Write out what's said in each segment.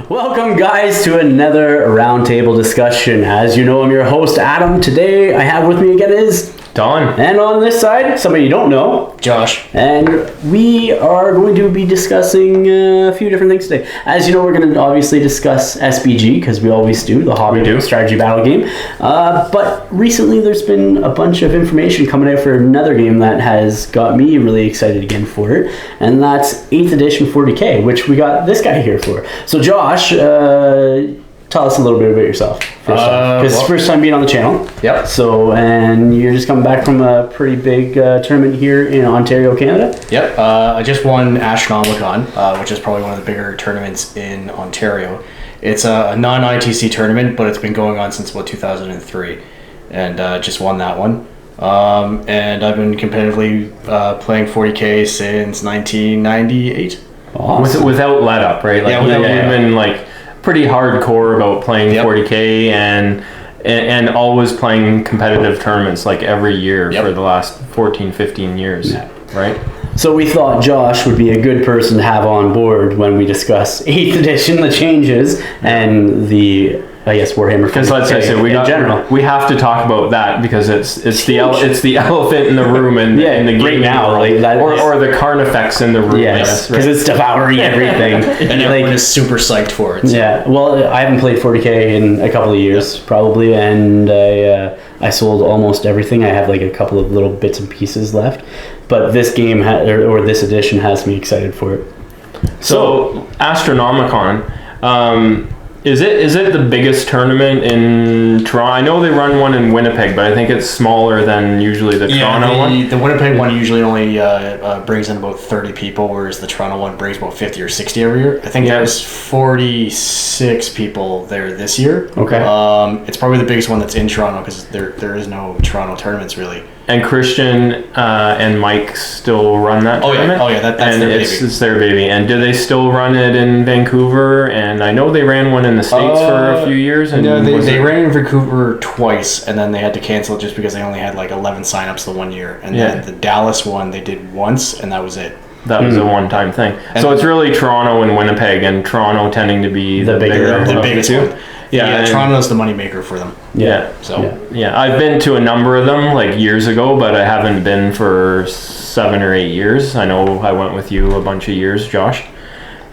Welcome, guys, to another roundtable discussion. As you know, I'm your host, Adam. Today, I have with me again is Don. And on this side, somebody you don't know, Josh. And we are going to be discussing a few different things today. As you know, we're going to obviously discuss SBG, because we always do, the Hobbit strategy battle game. But recently, there's been a bunch of information coming out for another game that has got me really excited again for it. And that's 8th edition 40k, which we got this guy here for. So, Josh, tell us a little bit about yourself. Because it's first time being on the channel. Yep. So, and you're just coming back from a pretty big tournament here in Ontario, Canada. Yep. I just won Astronomicon, which is probably one of the bigger tournaments in Ontario. It's a non-ITC tournament, but it's been going on since about 2003, and just won that one. And I've been competitively playing 40k since 1998. Awesome. Without let up, right? Like, you've been like pretty hardcore about playing 40k and always playing competitive tournaments like every year for the last 14-15 years, right? So we thought Josh would be a good person to have on board when we discuss 8th edition, the changes, and the, I guess, Warhammer. Because let's face it, we have to talk about that because it's the elephant in the room and in the game right now, like that, or the Carnifex in the room. Yes, because it's devouring everything, and everyone is super psyched for it. So. Yeah, well, I haven't played 40k in a couple of years probably, and I sold almost everything. I have like a couple of little bits and pieces left, but this game or this edition has me excited for it. So Astronomicon. Is it the biggest tournament in Toronto? I know they run one in Winnipeg, but I think it's smaller than usually the Toronto one. The Winnipeg one usually only brings in about 30 people, whereas the Toronto one brings about 50 or 60 every year. I think there's 46 people there this year. Okay. It's probably the biggest one that's in Toronto because there is no Toronto tournaments really. And Christian and Mike still run that tournament? Oh yeah, that's their baby. It's their baby. And do they still run it in Vancouver? And I know they ran one in the States for a few years. And they ran in Vancouver twice, and then they had to cancel it just because they only had like 11 signups the one year. And then the Dallas one they did once, and that was it. That was a one-time thing. And so it's really Toronto and Winnipeg, and Toronto tending to be the biggest one. Yeah, Toronto's the moneymaker for them. I've been to a number of them like years ago, but I haven't been for 7 or 8 years. I know I went with you a bunch of years, Josh.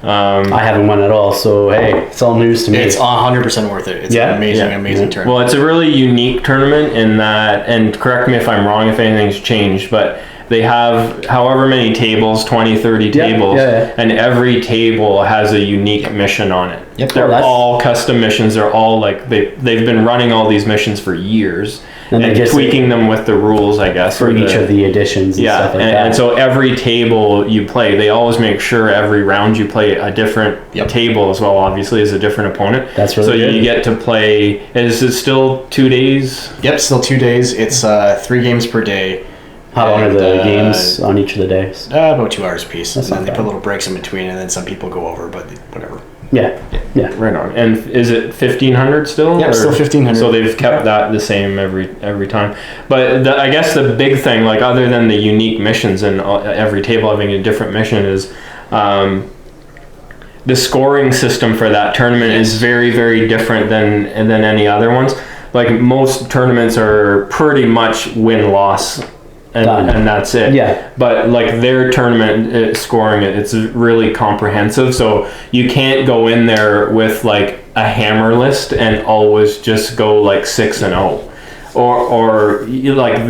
I haven't won at all, so hey, it's all news to me. It's 100% worth it. It's an amazing tournament. Well, it's a really unique tournament in that, and correct me if I'm wrong if anything's changed, but they have however many tables, 20, 30 tables, and every table has a unique mission on it. Yep. They're all custom missions. They're all like, they've been running all these missions for years and tweaking them with the rules, I guess. For each of the editions and stuff like that. And so every table you play, they always make sure every round you play a different table as well, obviously, as a different opponent. That's really good. So you get to play, is it still 2 days? Yep, still 2 days. It's 3 games per day. How long are the games on each of the days? About 2 hours a piece. That's and then not they bad. put little breaks in between, and then some people go over, but whatever. Yeah. Right on. And is it 1,500 still? Yeah, still 1,500. So they've kept that the same every time. But I guess the big thing, like other than the unique missions and every table having a different mission, is the scoring system for that tournament is very, very different than any other ones. Like most tournaments are pretty much win-loss. And that's it. Yeah. But like their tournament scoring, it's really comprehensive. So you can't go in there with like a hammer list and always just go like 6-0, or like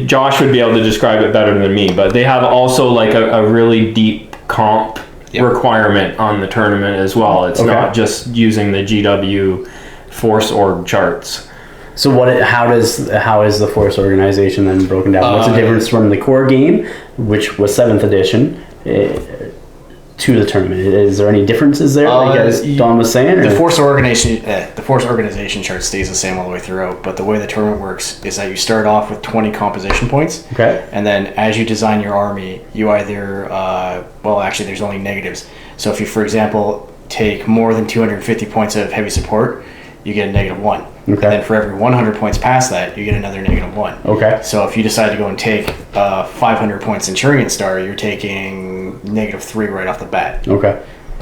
Josh would be able to describe it better than me. But they have also like a really deep comp requirement on the tournament as well. It's not just using the GW Force org charts. So how is the Force organization then broken down? What's the difference from the core game, which was 7th edition, to the tournament? Is there any differences there, like as Don was saying? The Force organization chart stays the same all the way throughout, but the way the tournament works is that you start off with 20 composition points, and then as you design your army, you either actually there's only negatives. So if you, for example, take more than 250 points of heavy support, you get a -1. And then for every 100 points past that, you get another -1. Okay. So if you decide to go and take 500 points Centurion Star, you're taking -3 right off the bat. Okay.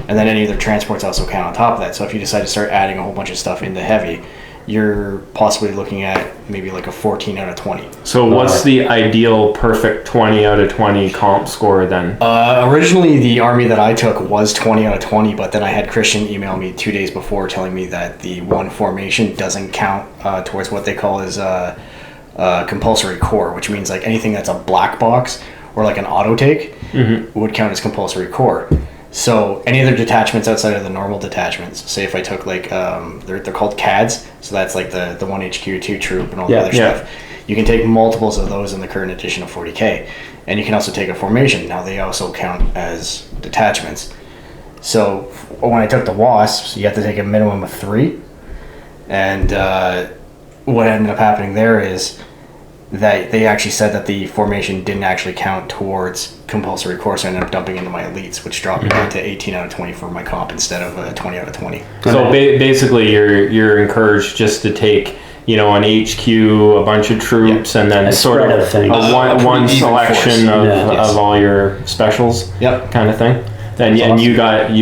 and then any of their transports also count on top of that. So if you decide to start adding a whole bunch of stuff into heavy, you're possibly looking at maybe like a 14 out of 20. So what's the ideal perfect 20 out of 20 comp score then? Originally, the army that I took was 20 out of 20, but then I had Christian email me 2 days before telling me that the one formation doesn't count towards what they call as compulsory core, which means like anything that's a black box or like an auto take would count as compulsory core. So any other detachments outside of the normal detachments, say if I took like they're called CADs, so that's like the 1 HQ 2 troop and all the other stuff. You can take multiples of those in the current edition of 40K, and you can also take a formation. Now they also count as detachments. So when I took the Wasps, you have to take a minimum of 3, and what ended up happening there is that they actually said that the formation didn't actually count towards compulsory core, so I ended up dumping into my elites, which dropped me down to 18 out of 20 for my comp instead of 20 out of 20. So basically you're encouraged just to take, you know, an HQ, a bunch of troops, and then sort of one selection of all your specials kind of thing. And awesome. You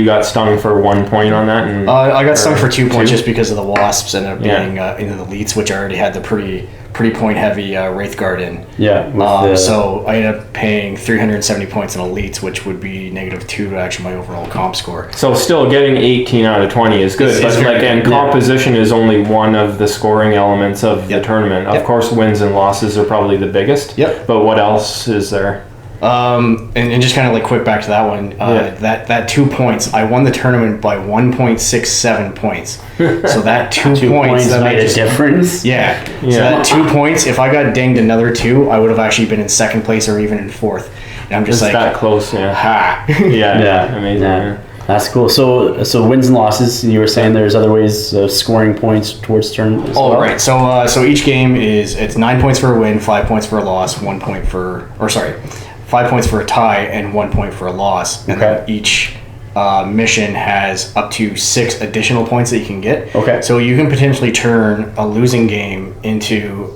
got stung for 1 point on that? And, I got stung for 2 points just because of the Wasps ended up being into the elites, which I already had the pretty point heavy Wraith Guard in. So I ended up paying 370 points in elites, which would be -2 to actually my overall comp score. So still getting 18 out of 20 is good, but like, and composition is only one of the scoring elements of the tournament. Of course, wins and losses are probably the biggest. But what else is there? And just kind of like quick back to that one, that 2 points, I won the tournament by 1.67 points. So that two points that made a difference. So that 2 points, if I got dinged another 2, I would have actually been in second place or even in fourth. And I'm just it's like that close, ha. Amazing. Yeah. That's cool. So wins and losses. You were saying there's other ways of scoring points towards tournament as well? Right. So each game it's 9 points for a win, 5 points for a loss, 5 points for a tie, and 1 point for a loss. And then each mission has up to 6 additional points that you can get. So you can potentially turn a losing game into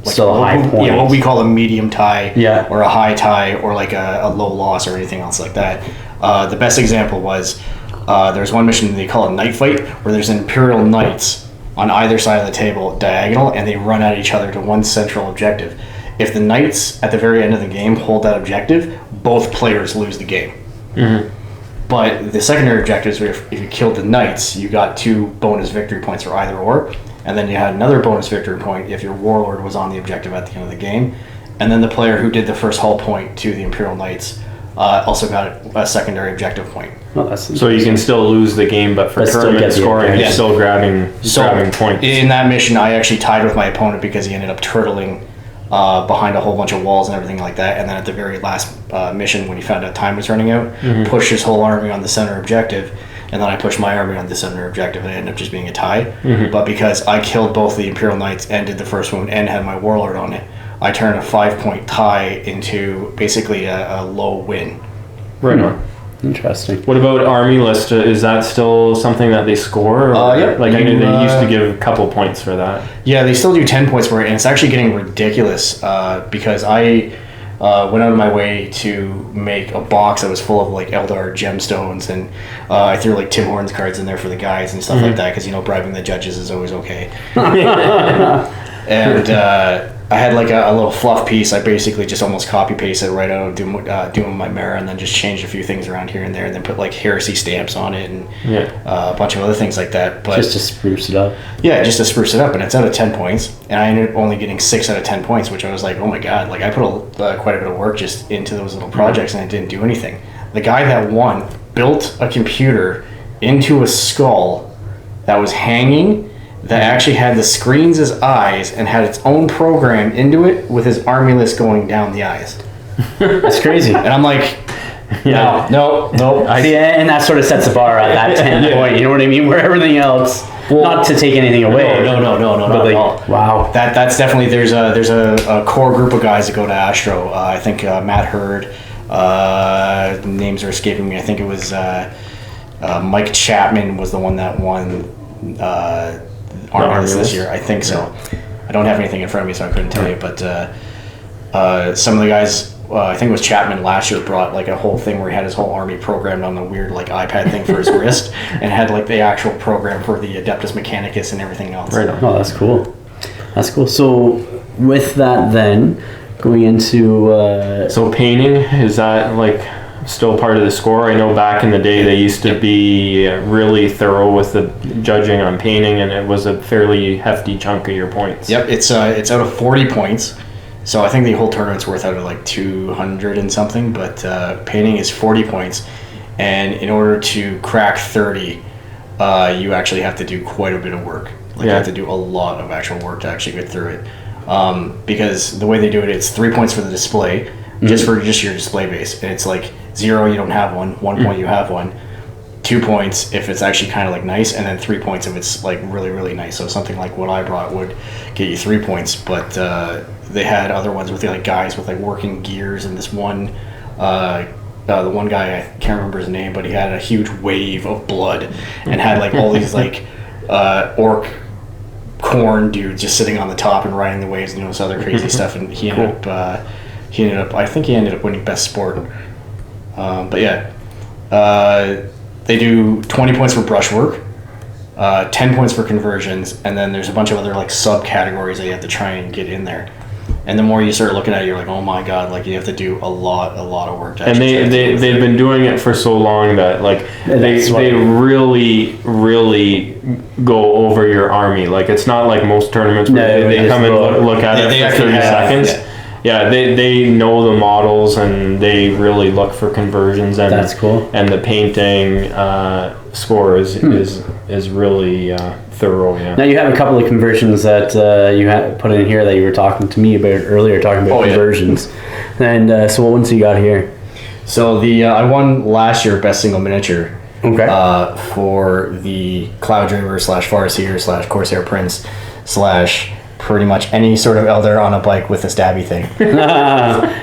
still a high point. What we call a medium tie, or a high tie, or like a low loss, or anything else like that. The best example was there's one mission they call a night fight, where there's Imperial Knights on either side of the table diagonal, and they run at each other to one central objective. If the Knights at the very end of the game hold that objective, both players lose the game. But the secondary objectives were if you killed the Knights, you got 2 bonus victory points for either or, and then you had another bonus victory point if your Warlord was on the objective at the end of the game, and then the player who did the first hull point to the Imperial Knights also got a secondary objective point. So you can still lose the game, but for tournament scoring, you're still grabbing points. In that mission, I actually tied with my opponent because he ended up turtling behind a whole bunch of walls and everything like that. And then at the very last mission, when he found out time was running out, pushed his whole army on the center objective. And then I pushed my army on the center objective, and it ended up just being a tie. But because I killed both the Imperial Knights and did the first wound and had my Warlord on it, I turned a 5-point tie into basically a low win. Right on. Interesting. What about army list? Is that still something that they score? Like I knew they used to give a couple points for that. Yeah, they still do 10 points for it, and it's actually getting ridiculous because I went out of my way to make a box that was full of like Eldar gemstones, and I threw like Tim Hortons cards in there for the guys and stuff like that, because bribing the judges is always okay. And I had like a little fluff piece. I basically just almost copy pasted right out of doing my mirror, and then just changed a few things around here and there, and then put like heresy stamps on it and a bunch of other things like that. But just to spruce it up. Yeah, just to spruce it up, and it's out of 10 points, and I ended up only getting 6 out of 10 points, which I was like, oh my god! Like I put quite a bit of work just into those little projects, and it didn't do anything. The guy that won built a computer into a skull that was hanging, that actually had the screens as eyes and had its own program into it with his army list going down the eyes. That's crazy. And I'm like, no. And that sort of sets the bar at that 10 point, you know what I mean? Where everything else, not to take anything away. No, not at all. Wow. That's definitely, there's a core group of guys that go to Astro. I think Matt Hurd, names are escaping me. I think it was Mike Chapman was the one that won Army list this year. I think so. I don't have anything in front of me, so I couldn't tell you. But some of the guys I think it was Chapman last year brought like a whole thing where he had his whole army programmed on the weird like iPad thing for his wrist, and had like the actual program for the Adeptus Mechanicus and everything else. Right on. Oh, that's cool. That's cool. So with that, then going into so painting, is that like still part of the score? I know back in the day they used to be really thorough with the judging on painting, and it was a fairly hefty chunk of your points. Yep, it's out of 40 points. So I think the whole tournament's worth out of like 200 and something, but painting is 40 points, and in order to crack 30, you actually have to do quite a bit of work. Like you have to do a lot of actual work to actually get through it, because the way they do it, it's 3 points for the display, just for just your display base, and it's like 0, you don't have one, 1 point, you have one, 2 points if it's actually kind of like nice, and then 3 points if it's like really, really nice. So something like what I brought would get you 3 points, but they had other ones with like guys with like working gears, and this one, the one guy, I can't remember his name, but he had a huge wave of blood and had like all these like orc corn dudes just sitting on the top and riding the waves and doing this other crazy stuff, and he ended up I think he ended up winning best sport. But yeah, they do 20 points for brushwork, 10 points for conversions, and then there's a bunch of other like subcategories that you have to try and get in there. And the more you start looking at it, you're like, oh my god, like you have to do a lot of work to actually. And they've been doing it for so long that like they really go over your army. Like it's not like most tournaments where they come and look at it for 30 seconds. Yeah, they know the models, and they really look for conversions, and that's cool. And the painting score is really thorough. Yeah. Now you have a couple of conversions that you had put in here that you were talking to me about earlier, talking about conversions. Yeah. And so what ones you got here? So the I won last year best single miniature. Okay. For the Cloud Dreamer / Farseer / Corsair Prince / pretty much any sort of Eldar on a bike with a stabby thing.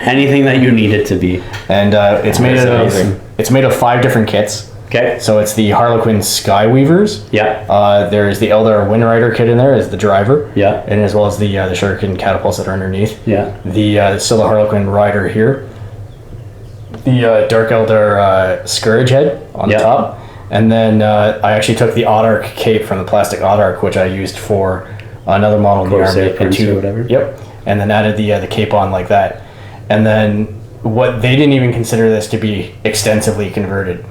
Anything that you need it to be. And it's made of 5 different kits. Okay. So it's the Harlequin Skyweavers. Yeah. There's the Eldar Windrider kit in there as the driver. Yeah. And as well as the Shuriken catapults that are underneath. Yeah. The still the Harlequin Rider here. The Dark Eldar Scourge head on the top. And then I actually took the Audark cape from the plastic Audark, which I used for another model in the army or whatever. Yep. And then added the cape on like that. And then what they didn't even consider this to be extensively converted,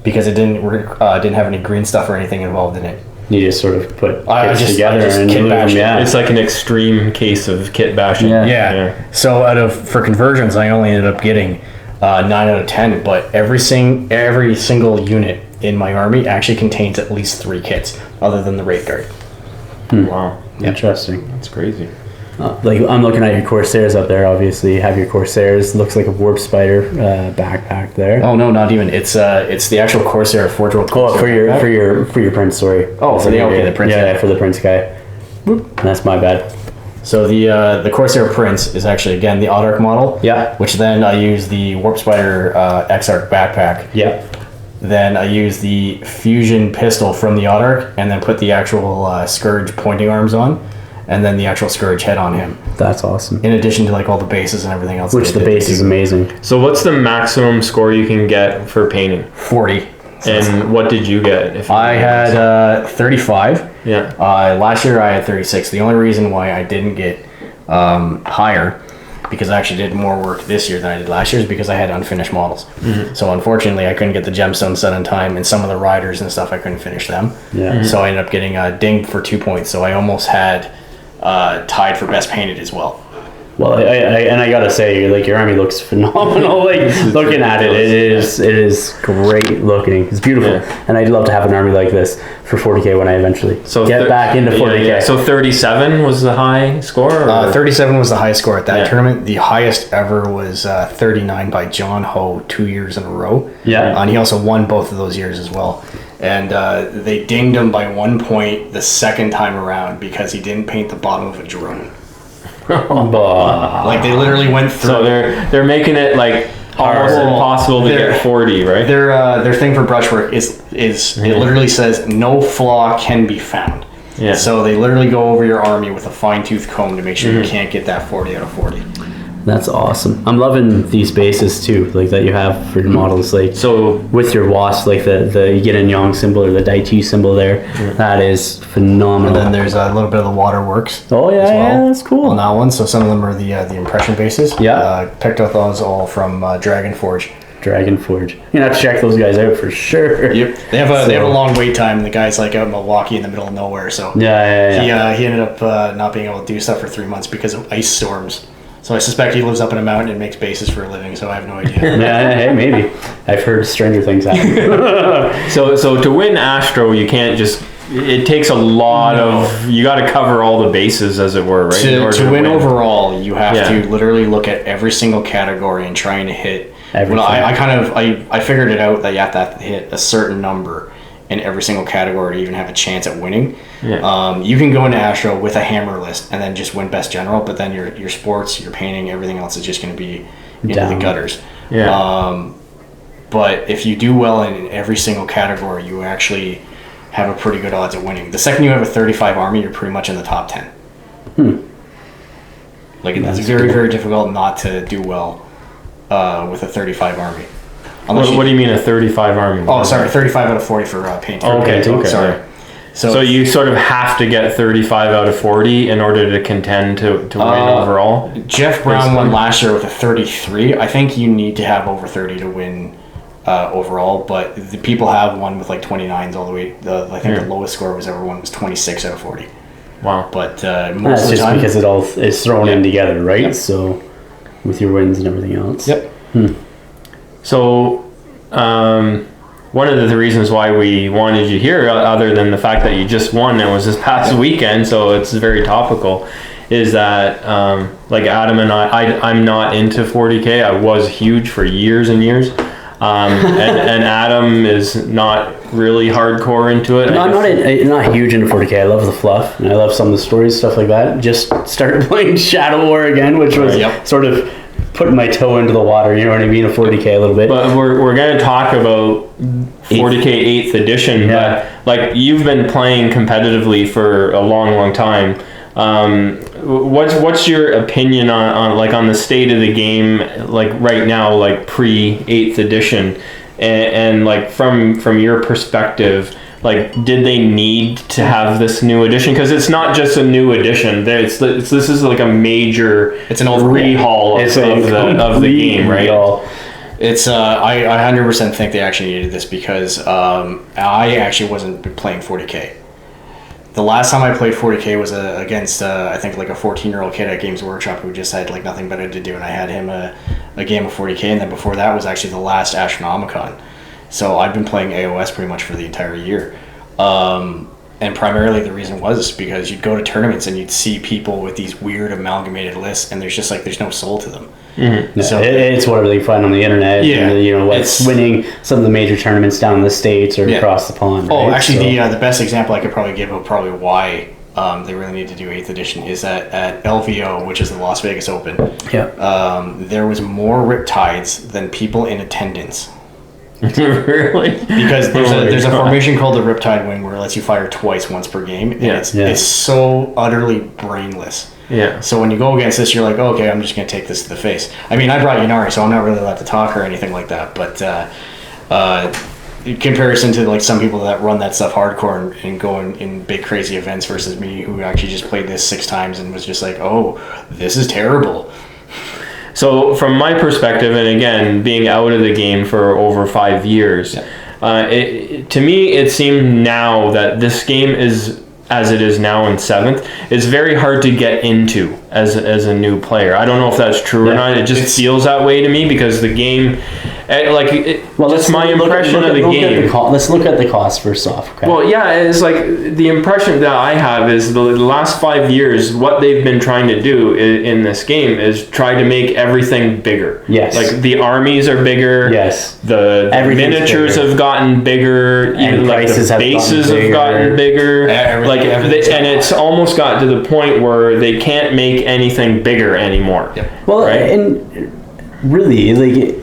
because it didn't have any green stuff or anything involved in it. You just sort of put kits together and kit bashing. Yeah. It's like an extreme case of kit bashing. Yeah. So for conversions, I only ended up getting 9 out of 10, but every single unit in my army actually contains at least 3 kits, other than the Wraith Guard. Wow. Interesting. That's crazy. Like I'm looking at your Corsairs up there. Obviously, you have your Corsairs. Looks like a Warp Spider backpack there. Oh no, not even. It's the actual Corsair Forge World. Oh, for your Prince. Sorry. Oh, for the Prince. Yeah, for the Prince guy. Whoop. That's my bad. So the Corsair Prince is actually again the Audark model. Yeah. Which then I use the Warp Spider Exarch backpack. Yeah. Then I use the fusion pistol from the Audark, and then put the actual Scourge pointing arms on, and then the actual Scourge head on him. That's awesome. In addition to like all the bases and everything else. Which the base is amazing. So what's the maximum score you can get for painting? 40. And what did you get? I had 35. Yeah. Last year I had 36. The only reason why I didn't get higher, because I actually did more work this year than I did last year, is because I had unfinished models. So unfortunately I couldn't get the gemstone set in time, and some of the riders and stuff I couldn't finish them. Yeah. So I ended up getting dinged for 2 points. So I almost had tied for best painted as well. Well, I gotta say, like, your army looks phenomenal. Like, looking at it, it is great looking. It's beautiful, and I'd love to have an army like this for 40K when I eventually get back into 40K. Yeah. So 37 was the high score. 37 was the high score at that tournament. The highest ever was 39 by John Ho 2 years in a row. Yeah, and he also won both of those years as well. And they dinged him by 1 point the second time around because he didn't paint the bottom of a drone. Like they literally went through. So they're making it like almost impossible to get 40, right? Their thing for brushwork is it literally says no flaw can be found. Yeah. So they literally go over your army with a fine-tooth comb to make sure you can't get that 40 out of 40. That's awesome. I'm loving these bases too, like that you have for your models. Like So with your wasp, like the yin and yang symbol or the Daichi symbol there, that is phenomenal. And then there's a little bit of the waterworks. Oh yeah, as well yeah, that's cool. on that one. So some of them are the impression bases. Yeah. Picked up those all from Dragon Forge. Dragon Forge. You have to check those guys out for sure. Yep. They have a long wait time. The guy's like out in Milwaukee in the middle of nowhere. So Yeah. he ended up not being able to do stuff for 3 months because of ice storms. So I suspect he lives up in a mountain and makes bases for a living. So I have no idea. Yeah, hey, maybe. I've heard stranger things happen. So to win Astro, you can't just. It takes a lot of. You got to cover all the bases, as it were, right? To win overall, you have to literally look at every single category and trying to hit. Everything. Well, I figured it out that you have to hit a certain number in every single category to even have a chance at winning. Yeah. You can go into Astro with a hammer list and then just win best general, but then your sports, your painting, everything else is just going to be into the gutters. Yeah. But if you do well in every single category, you actually have a pretty good odds of winning. The second you have a 35 army, you're pretty much in the top 10. Like it's very, very difficult not to do well with a 35 army. What do you mean a 35 army? Oh, sorry, 35 out of 40 for painting. Oh, okay. Sorry. Yeah. So you sort of have to get 35 out of 40 in order to contend to win overall? Jeff Brown won last year with a 33. I think you need to have over 30 to win overall, but the people have won with like 29s all the way. I think the lowest score was ever won was 26 out of 40. Wow. But most That's of the just time, because it all is thrown in together, right? Yep. So with your wins and everything else. Yep. So, one of the reasons why we wanted you here, other than the fact that you just won, it was this past weekend, so it's very topical, is that like Adam and I'm not into 40K. I was huge for years and years. And Adam is not really hardcore into it. No, I'm not huge into 40K. I love the fluff, and I love some of the stories, stuff like that. Just started playing Shadow War again, which was sort of putting my toe into the water, you know what I mean, of 40K a little bit. But we're going to talk about 40K 8th edition, but like you've been playing competitively for a long time. What's your opinion on the state of the game, like right now, like pre 8th edition, and like from your perspective, like did they need to have this new edition? Because it's not just a new edition. This is like a major. It's an overhaul of the game, right? It's I 100% think they actually needed this because I actually wasn't playing 40K. The last time I played 40K was against I think like a 14-year-old kid at Games Workshop who just had like nothing better to do, and I had him a game of 40K, and then before that was actually the last Astronomicon. So I've been playing AOS pretty much for the entire year. And primarily the reason was because you'd go to tournaments and you'd see people with these weird amalgamated lists, and there's no soul to them. Mm-hmm. So it's whatever they find on the internet. Yeah, and, what's winning some of the major tournaments down in the States or across the pond. Oh, right? actually, the best example I could probably give of probably why they really need to do 8th edition is that at LVO, which is the Las Vegas Open, there was more Riptides than people in attendance. Really? Because there's a formation called the Riptide Wing where it lets you fire twice, once per game, and it's so utterly brainless. Yeah. So when you go against this, you're like, oh, okay, I'm just going to take this to the face. I mean, I brought Yanari, so I'm not really allowed to talk or anything like that, but in comparison to like some people that run that stuff hardcore and go in big crazy events versus me who actually just played this 6 times and was just like, oh, this is terrible. So from my perspective, and again, being out of the game for over 5 years, to me it seemed now that this game is, as it is now in 7th, it's very hard to get into as a new player. I don't know if that's true or not. It just feels that way to me because the game, that's my impression of the game. Let's look at the cost first off. Okay? Well, yeah, it's like the impression that I have is the last 5 years, what they've been trying to do in this game is try to make everything bigger. Yes. Like the armies are bigger. Yes. The miniatures have gotten bigger. And like prices the bases have gotten bigger. And it's almost got to the point where they can't make anything bigger anymore. Yep. Well, and really, like,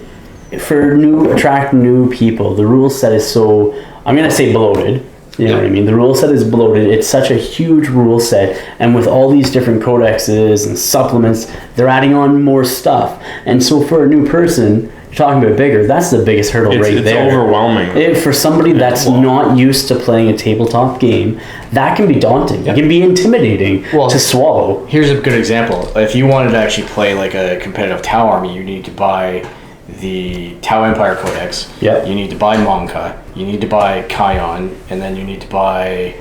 attract new people, the rule set is so, I'm going to say bloated, You know what I mean? The rule set is bloated. It's such a huge rule set, and with all these different codexes and supplements, they're adding on more stuff. And so for a new person, you're talking about bigger, that's the biggest hurdle there. It's overwhelming. For somebody that's not used to playing a tabletop game, that can be daunting. It can be intimidating to swallow. Here's a good example. If you wanted to actually play like a competitive Tau army, you need to buy the Tau Empire Codex. Yep. You need to buy Monka. You need to buy Kion, and then you need to buy.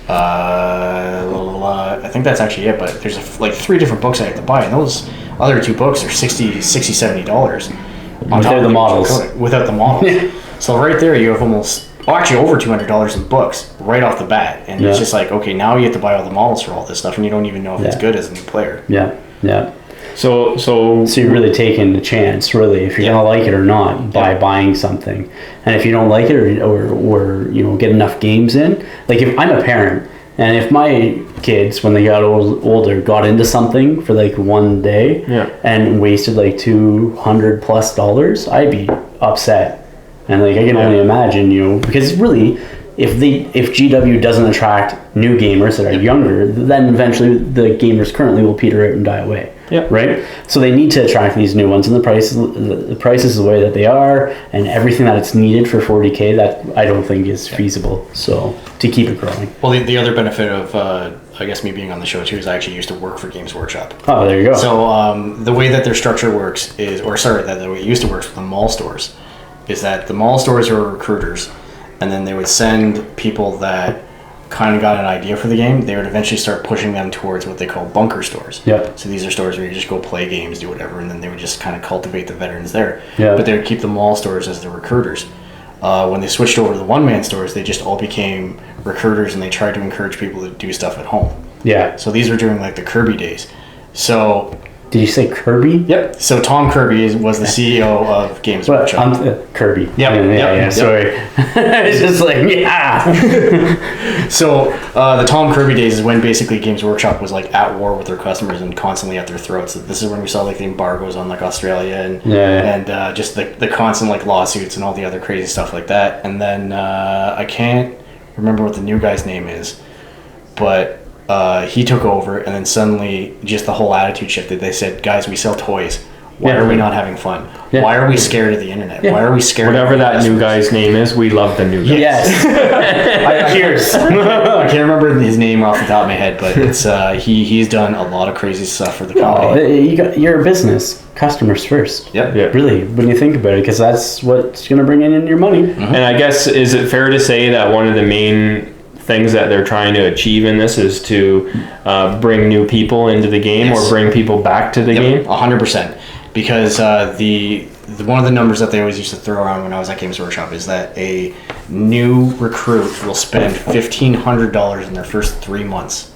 I think that's actually it. But there's like 3 different books I have to buy, and those other 2 books are $60-$70 on top of the models. Without the models. So right there, you have almost actually over $200 in books right off the bat, and it's just like, okay, now you have to buy all the models for all this stuff, and you don't even know if it's good as a new player. So you're really taking the chance, really, if you're gonna like it or not, by buying something. And if you don't like it or you know, get enough games in, like if I'm a parent and if my kids, when they got older, got into something for like one day and wasted like $200+, I'd be upset. And like I can only imagine, you know, because really, if GW doesn't attract new gamers that are younger, then eventually the gamers currently will peter out and die away. Right? So they need to attract these new ones, and the price is the way that they are, and everything that it's needed for 40K, that I don't think is feasible. So to keep it growing. Well, the other benefit of I guess me being on the show too is I actually used to work for Games Workshop. Oh, there you go. So the way that their structure works the way it used to work with the mall stores is that the mall stores are recruiters, and then they would send people that kind of got an idea for the game. They would eventually start pushing them towards what they call bunker stores. So these are stores where you just go play games, do whatever, and then they would just kind of cultivate the veterans there. But they would keep the mall stores as the recruiters. When they switched over to the one-man stores, they just all became recruiters, and they tried to encourage people to do stuff at home. So these were during like the Kirby days. So did you say Kirby? Yep. So Tom Kirby was the CEO of Games Workshop. Kirby. Yep. Sorry. It's just like, So the Tom Kirby days is when basically Games Workshop was like at war with their customers and constantly at their throats. This is when we saw like the embargoes on like Australia and just the constant like lawsuits and all the other crazy stuff like that. And then I can't remember what the new guy's name is, but he took over, and then suddenly just the whole attitude shifted. They said, guys, we sell toys. Why are we not having fun? Why are we scared of the internet? Why are we scared whatever that new guy's name is? We love the new guy. Cheers. I can't remember his name off the top of my head, but it's he's done a lot of crazy stuff for the company. You're a business. Customers first. Really, when you think about it, because that's what's going to bring in your money. And I guess, is it fair to say that one of the main things that they're trying to achieve in this is to bring new people into the game or bring people back to the game? 100%. Because one of the numbers that they always used to throw around when I was at Games Workshop is that a new recruit will spend $1,500 in their first 3 months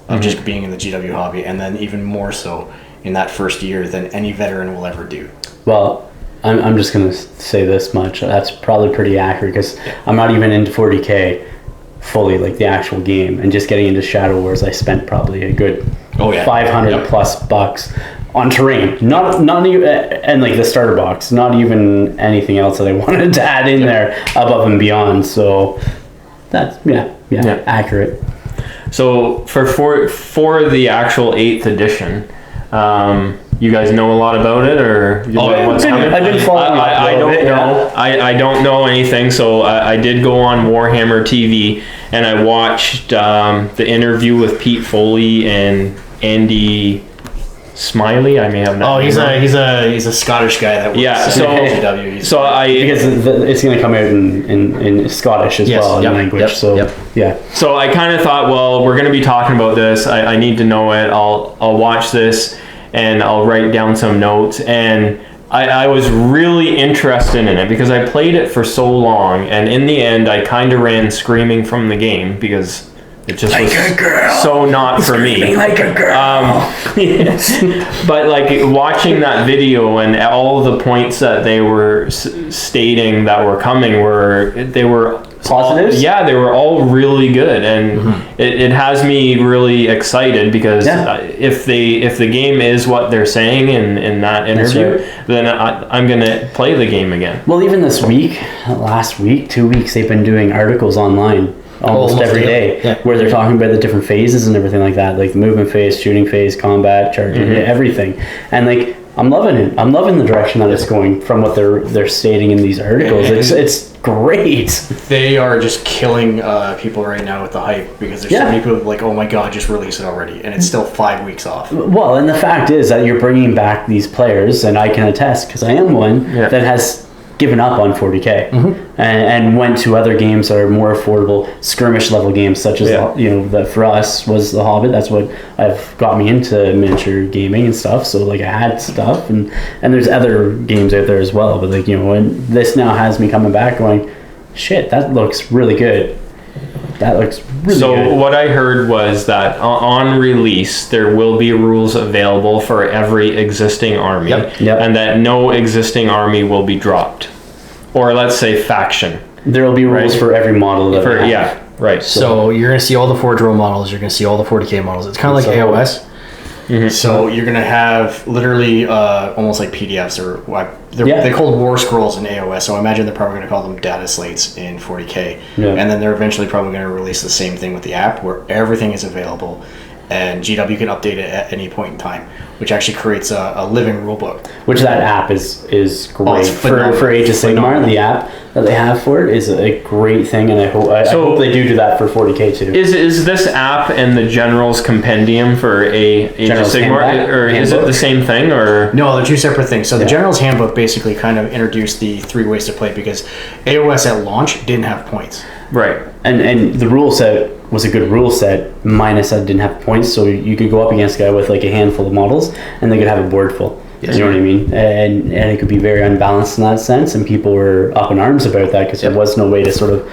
of just being in the GW hobby, and then even more so in that first year than any veteran will ever do. Well, I'm just going to say this much. That's probably pretty accurate, because I'm not even into 40K fully, like the actual game, and just getting into Shadow Wars, I spent probably a good $500+ on terrain, not even, and like the starter box, not even anything else that I wanted to add in there above and beyond. So that's accurate. So for the actual 8th edition, you guys know a lot about it, or what's coming? I've been following. I don't know. I don't know anything. So I did go on Warhammer TV, and I watched the interview with Pete Foley and Andy Smiley. I may have not. Oh, he's a Scottish guy that works at GW. Because it's going to come out in Scottish as well, in language. So I kind of thought, well, we're going to be talking about this. I need to know it. I'll watch this, and I'll write down some notes. And I was really interested in it because I played it for so long, and in the end, I kind of ran screaming from the game because it just was so not for me. Like a girl. But like watching that video and all the points that they were stating that were coming they were positives. They were all really good, and it has me really excited because if the game is what they're saying in that interview, then I'm gonna play the game again. Well, even last week, 2 weeks, they've been doing articles online almost every day, where they're talking about the different phases and everything like that, like the movement phase, shooting phase, combat, charging, everything. And like, I'm loving it. I'm loving the direction that it's going from what they're stating in these articles. It's great. They are just killing people right now with the hype, because there's so many people like, oh my god, just release it already, and it's still 5 weeks off. Well, and the fact is that you're bringing back these players, and I can attest, because I am one that has given up on 40k and went to other games that are more affordable, skirmish level games, such as that for us was the Hobbit. That's what got me into miniature gaming and stuff. So like, I had stuff, and there's other games out there as well. But like, and this now has me coming back, going, shit, that looks really good. That looks really good. So what I heard was that on release, there will be rules available for every existing army, and that no existing army will be dropped. Or let's say faction. There will be rules for every model that we have. Yeah, right. So you're going to see all the Forge World models, you're going to see all the 40k models. It's kind of like AOS. So you're going to have literally almost like PDFs, or they called War Scrolls in AOS, so I imagine they're probably going to call them data slates in 40k. And then they're eventually probably going to release the same thing with the app, where everything is available, and GW can update it at any point in time, which actually creates a living rulebook. Which that app is great for Age of Sigmar. The app that they have for it is a great thing, and I hope they do that for 40k too. Is this app and the General's Compendium for Age of Sigmar, or is it the same thing? Or no, they're two separate things. So the General's Handbook basically kind of introduced the 3 ways to play, because AOS at launch didn't have points. Right. And the rule set was a good rule set, minus that it didn't have points, so you could go up against a guy with like a handful of models, and they could have a board full. You know what I mean? And it could be very unbalanced in that sense, and people were up in arms about that, because there was no way to sort of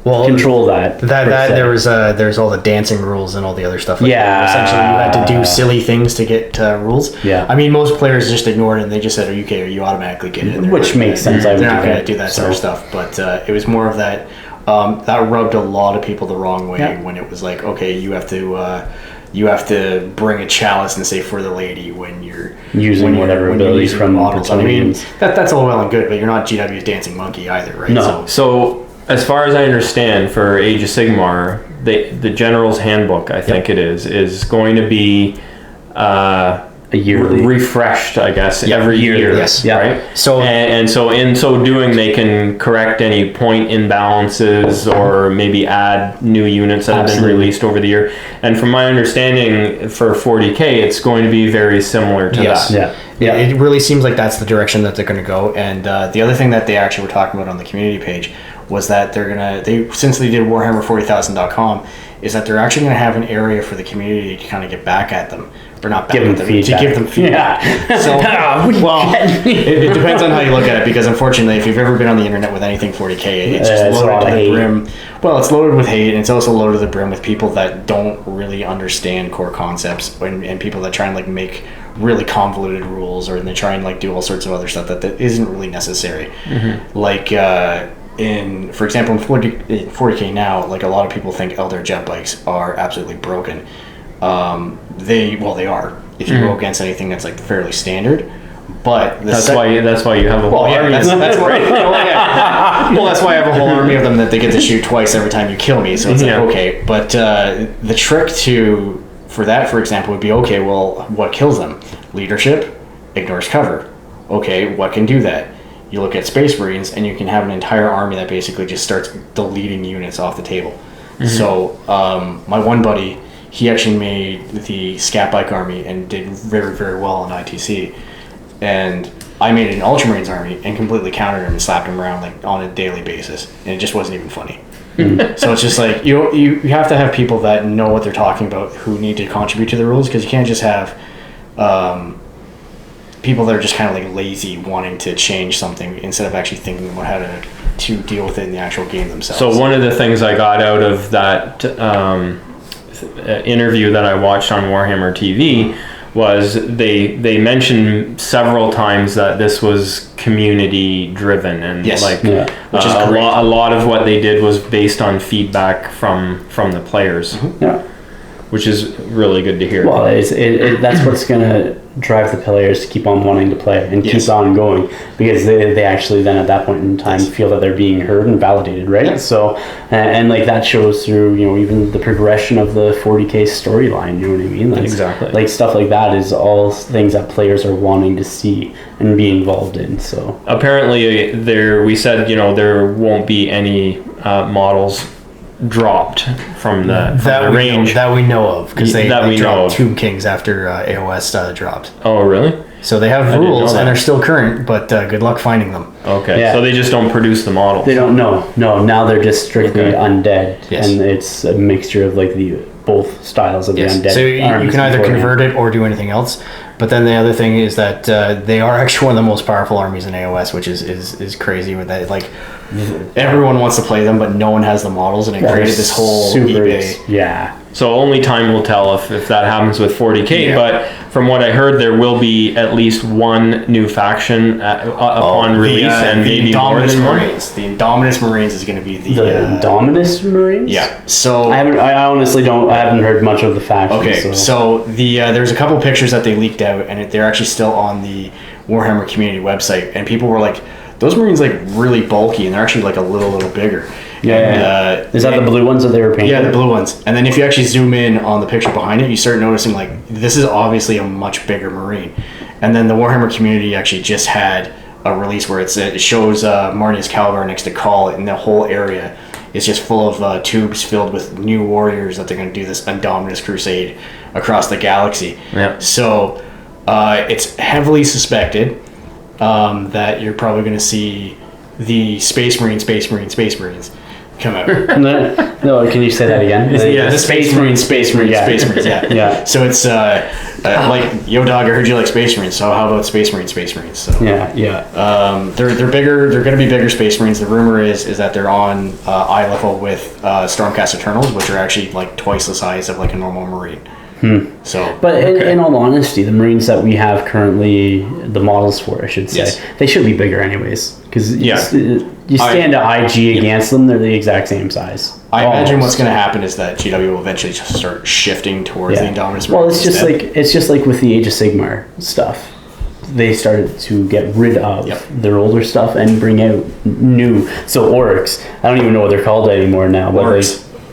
control that. There's all the dancing rules and all the other stuff. Like that. Essentially, you had to do silly things to get rules. Yeah. I mean, most players just ignored it, and they just said, "Are you okay?" Or you automatically get in there. Which makes sense. They're not going to do that sort of stuff. But it was more of that. That rubbed a lot of people the wrong way when it was like, okay, you have to bring a chalice and say "for the lady" when you're using whatever abilities from models. I mean, that's all well and good, but you're not GW's dancing monkey either, right? No. So as far as I understand, for Age of Sigmar, the General's Handbook, I think it is going to be a yearly refreshed, I guess, every year. Yes. Right. So and so in so doing, they can correct any point imbalances, or maybe add new units that have been released over the year. And from my understanding, for 40k, it's going to be very similar to that. Yeah, it really seems like that's the direction that they're going to go. And the other thing that they actually were talking about on the community page was that since they did Warhammer40,000.com, is that they're actually going to have an area for the community to kind of get back at them. Or not back at them, to give them feedback. Yeah. So, it depends on how you look at it, because unfortunately, if you've ever been on the internet with anything 40k, it's just loaded to the brim. Well, it's loaded with hate, and it's also loaded to the brim with people that don't really understand core concepts, and people that try and like make really convoluted rules, or they try and like do all sorts of other stuff that isn't really necessary. Like for example, in 40k now, like a lot of people think Eldar jet bikes are absolutely broken. They are, if you go against anything that's like fairly standard, but that's why you have a whole army. That's why I have a whole army of them that they get to shoot twice every time you kill me. So it's like, okay, but the trick for that, for example, would be, okay, well, what kills them? Leadership ignores cover. Okay, what can do that? You look at Space Marines, and you can have an entire army that basically just starts deleting units off the table. So my one buddy, he actually made the Scat Bike army and did very, very well on ITC. And I made an Ultramarines army and completely countered him and slapped him around like on a daily basis. And it just wasn't even funny. So it's just like, you have to have people that know what they're talking about, who need to contribute to the rules, because you can't just have people that are just kind of like lazy wanting to change something instead of actually thinking about how to deal with it in the actual game themselves. So one of the things I got out of that interview that I watched on Warhammer TV was they mentioned several times that this was community driven, and which is great. A lot of what they did was based on feedback from the players. which is really good to hear. Well, that's what's going to drive the players to keep on wanting to play and keep on going, because they actually then at that point in time feel that they're being heard and validated, right? Yeah. So, and like that shows through, even the progression of the 40K storyline, you know what I mean? Exactly. Like stuff like that is all things that players are wanting to see and be involved in. So apparently we said, there won't be any models dropped from the range that we know of, because they dropped of. Tomb Kings after AOS dropped. Oh, really? So they have rules and they're still current, but good luck finding them. Okay, so they just don't produce the models. They don't know. No, now they're just strictly undead, and it's a mixture of like both styles of the undead. So you can either convert it or do anything else. But then the other thing is that they are actually one of the most powerful armies in AOS, which is crazy with that. Like, everyone wants to play them, but no one has the models, and it created this whole eBay. Yeah. So only time will tell if that happens with 40K. Yeah. But from what I heard, there will be at least one new faction upon release, and maybe more than Marines. The Indominus Marines is going to be the Indominus Marines. Yeah. So I honestly don't. I haven't heard much of the faction. Okay. So there's a couple pictures that they leaked out, and they're actually still on the Warhammer community website, and people were like, those Marines like really bulky, and they're actually like a little bigger. Yeah. Is that the blue ones that they were painting? Yeah, the blue ones. And then if you actually zoom in on the picture behind it, you start noticing like this is obviously a much bigger Marine. And then the Warhammer community actually just had a release where it shows Marnius Calvar next to Call, and the whole area is just full of tubes filled with new warriors that they're going to do this Indominus crusade across the galaxy. Yeah. So it's heavily suspected that you're probably going to see the Space Marines come out. No, can you say that again? The Space Marines. Yeah. So it's like, yo dog, I heard you like Space Marines, so how about Space Marines? So they're bigger. They're going to be bigger Space Marines. The rumor is that they're on eye level with Stormcast Eternals, which are actually like twice the size of like a normal Marine. So, but in all honesty, the Marines that we have currently, the models for, I should say, they should be bigger anyways. Because you stand to IG against them, they're the exact same size. I imagine what's going to happen is that GW will eventually just start shifting towards the Indominus Marines. Well, it's just like with the Age of Sigmar stuff. They started to get rid of their older stuff and bring out new. So Oryx, I don't even know what they're called anymore now, but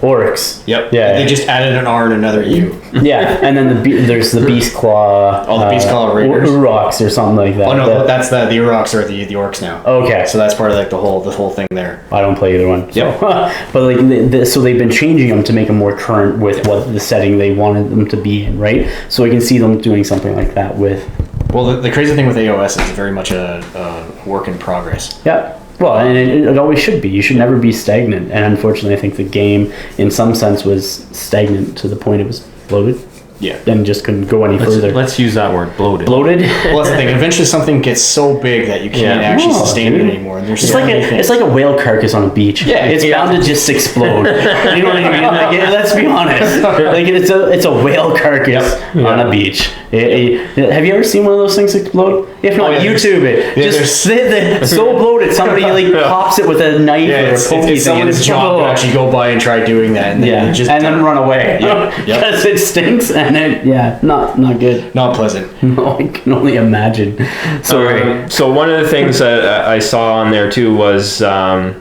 Oryx. Yep. Yeah. They just added an R and another U. Yeah, and then there's the Beast Claw. The Beast Claw Raiders. Uroks or something like that. Oh no, that's the Uroks are the Orcs now. Okay. So that's part of like the whole thing there. I don't play either one. Yep. But like, so they've been changing them to make them more current with what the setting they wanted them to be in, right? So I can see them doing something like that with. Well, the crazy thing with AOS is it's very much a work in progress. Yeah. Well, and it always should be. You should never be stagnant. And unfortunately, I think the game, in some sense, was stagnant to the point it was bloated. Yeah. And just couldn't go any further. Let's use that word, bloated. Bloated? Well, that's the thing. Eventually, something gets so big that you can't actually sustain it anymore. And it's like a whale carcass on a beach. Yeah, it's bound to just explode. You know what I mean? Like, let's be honest. Like it's a whale carcass on a beach. Have you ever seen one of those things explode? If not, YouTube it. They're so bloated, somebody pops it with a knife or a pokey thing. It's someone's job to actually go by and try doing that, and then run away. Because it stinks, and then not good. Not pleasant. No, I can only imagine. Sorry. So one of the things that I saw on there too was some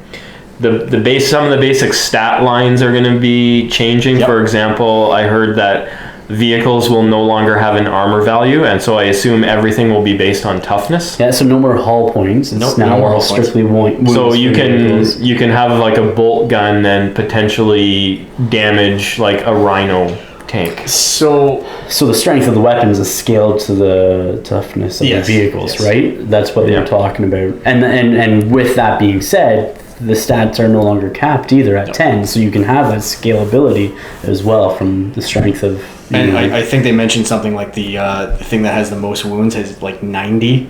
of the basic stat lines are going to be changing. For example, I heard that vehicles will no longer have an armor value, and so I assume everything will be based on toughness. Yeah, so no more hull points. It's now all strictly wounds. So you can have like a bolt gun and potentially damage like a Rhino tank. So the strength of the weapons is scaled to the toughness of the vehicles, right? That's what they're talking about. And with that being said, the stats are no longer capped either at 10, so you can have that scalability as well from the strength of. And I think they mentioned something like the thing that has the most wounds has like 90.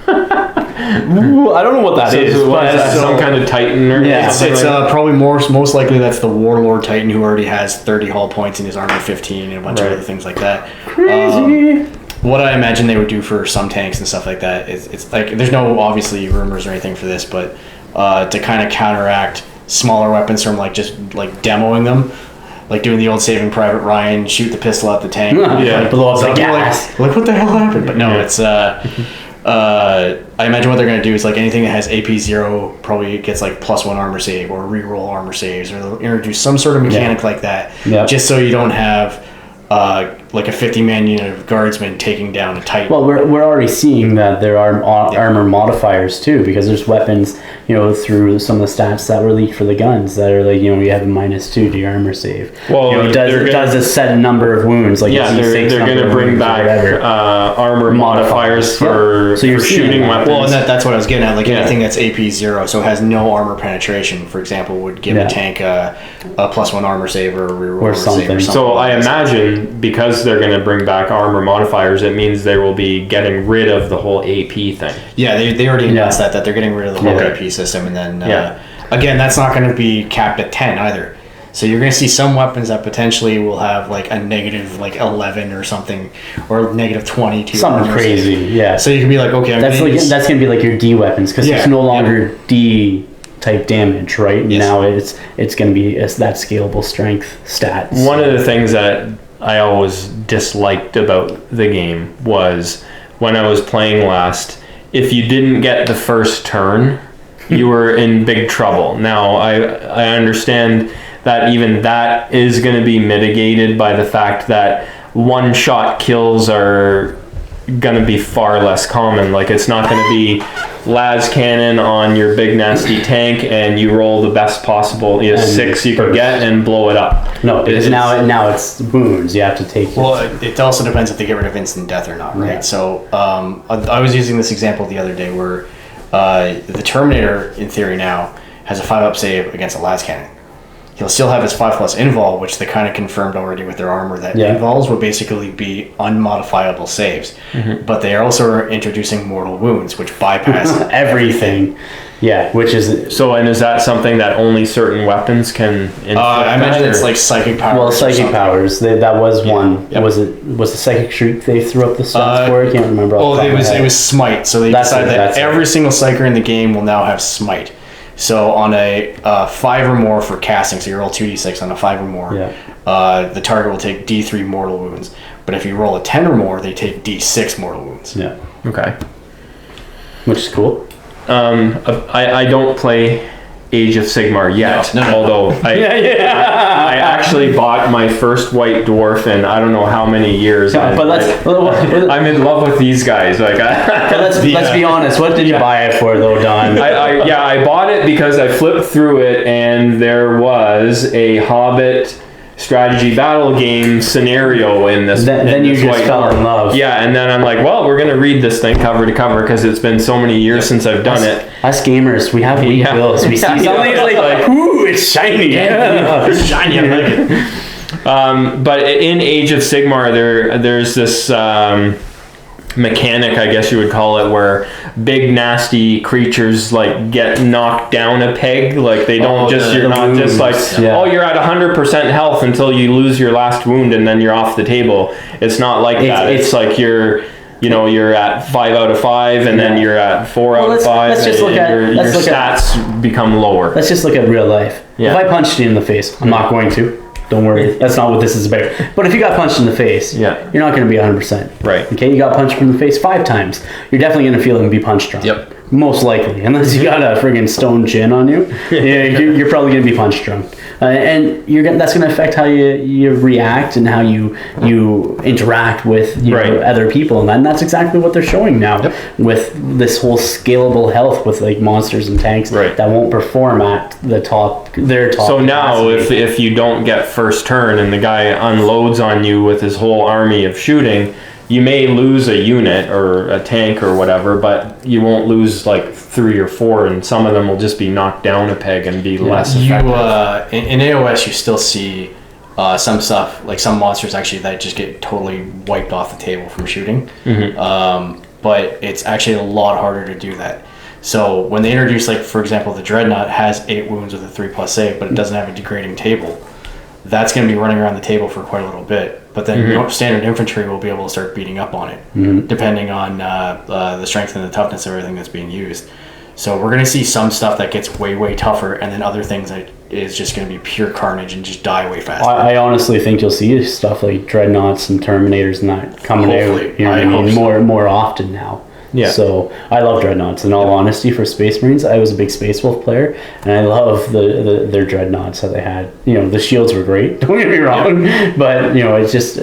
Ooh, I don't know what that is. Some kind of Titan or it's probably most likely that's the Warlord Titan who already has 30 hull points in his armor 15 and a bunch of other things like that. Crazy. What I imagine they would do for some tanks and stuff like that is it's like there's no obviously rumors or anything for this, but to kind of counteract smaller weapons from like just like demoing them, like doing the old Saving Private Ryan, shoot the pistol at the tank, blow up the gas. Like what the hell happened? But no, it's I imagine what they're going to do is like anything that has AP 0 probably gets like +1 armor save or reroll armor saves, or they'll introduce some sort of mechanic like that, just so you don't have like a 50-man unit of guardsmen taking down a Titan. Well, we're already seeing that there are armor modifiers too, because there's weapons, through some of the stats that were leaked for the guns that are like, you have a -2 to your armor save. Well, it does a set number of wounds. Like they're going to bring back armor modifiers for shooting weapons. Well, and that's what I was getting at. Like anything that's AP 0, so has no armor penetration, for example, would give a tank a +1 armor save or a reroll or something. So I imagine because they're going to bring back armor modifiers, it means they will be getting rid of the whole AP thing. Yeah, they already announced that they're getting rid of the whole AP system, and then again, that's not going to be capped at 10 either. So you're going to see some weapons that potentially will have like a negative like 11 or something, or negative 20 to something crazy. Yeah. So you can be like, okay, that's going to be like your D weapons, because it's no longer D type damage, right? Yes. Now it's going to be that scalable strength stats. One of the things that I always disliked about the game was when I was playing last, if you didn't get the first turn, you were in big trouble. Now, I understand that even that is going to be mitigated by the fact that one-shot kills are going to be far less common. Like, it's not going to be las cannon on your big nasty tank and you roll the best possible 6 you can get and blow it up. No, because now it's wounds you have to take. Well, it also depends if they get rid of instant death or not, right? Yeah. So I was using this example the other day where the Terminator, in theory now, has a 5-up save against a las cannon. He'll still have his 5+ invul, which they kind of confirmed already with their armor, that invuls will basically be unmodifiable saves. Mm-hmm. But they are also introducing mortal wounds, which bypass everything. Yeah, which is... So, and is that something that only certain weapons can inflict? I imagine it's like psychic powers. Well, psychic powers. That was one. Yep. Was the psychic shriek they threw up the stats for? I can't remember. It was smite. So they decided that every single psyker in the game will now have smite. So on a 5 or more for casting, so you roll 2d6 on a 5 or more, the target will take D3 mortal wounds. But if you roll a 10 or more, they take D6 mortal wounds. Yeah. Okay. Which is cool. I don't play Age of Sigmar yet, although I actually bought my first white dwarf in I don't know how many years. Yeah, I'm in love with these guys. Like, let's be honest. What did you buy it for, though, Don? I bought it because I flipped through it and there was a Hobbit strategy battle game scenario in this. Then you just fell in love. Yeah, and then I'm like, well, we're gonna read this thing cover to cover because it's been so many years since I've done it. Us gamers, we have weak bills. We see something like, ooh, it's shiny. It's shiny. I like it. But in Age of Sigmar, there's this mechanic, I guess you would call it, where big nasty creatures like get knocked down a peg. Like they don't you're not just like, you're at 100% health until you lose your last wound and then you're off the table. It's not like that. It's like you're at 5 out of 5 and then you're at 4 out of 5 and your stats become lower. Let's just look at real life. If I punched you in the face, I'm not going to. Don't worry, that's not what this is about. But if you got punched in the face, you're not going to be 100%. Right. Okay, you got punched from the face 5 times. You're definitely going to feel and be punch drunk. Yep. Most likely, unless you got a friggin' stone chin on you, you're probably going to be punch drunk. And that's going to affect how you react and how you interact with other people. And that's exactly what they're showing now with this whole scalable health with like monsters and tanks that won't perform at their top. So now if you don't get first turn and the guy unloads on you with his whole army of shooting, you may lose a unit or a tank or whatever, but you won't lose like 3 or 4, and some of them will just be knocked down a peg and be less effective. In AOS, you still see some stuff, like some monsters actually that just get totally wiped off the table from shooting. Mm-hmm. But it's actually a lot harder to do that. So when they introduce, like, for example, the Dreadnought has 8 wounds with a 3+ save, but it doesn't have a degrading table. That's going to be running around the table for quite a little bit. But then standard infantry will be able to start beating up on it, depending on the strength and the toughness of everything that's being used. So we're going to see some stuff that gets way, way tougher, and then other things that is just going to be pure carnage and just die way faster. I honestly think you'll see stuff like Dreadnoughts and Terminators and that coming Hopefully. out. You know what I mean? More often now. Yeah. So I love Dreadnoughts. In all honesty, for Space Marines, I was a big Space Wolf player, and I love their Dreadnoughts that they had. You know, the shields were great. Don't get me wrong, but you know, it's just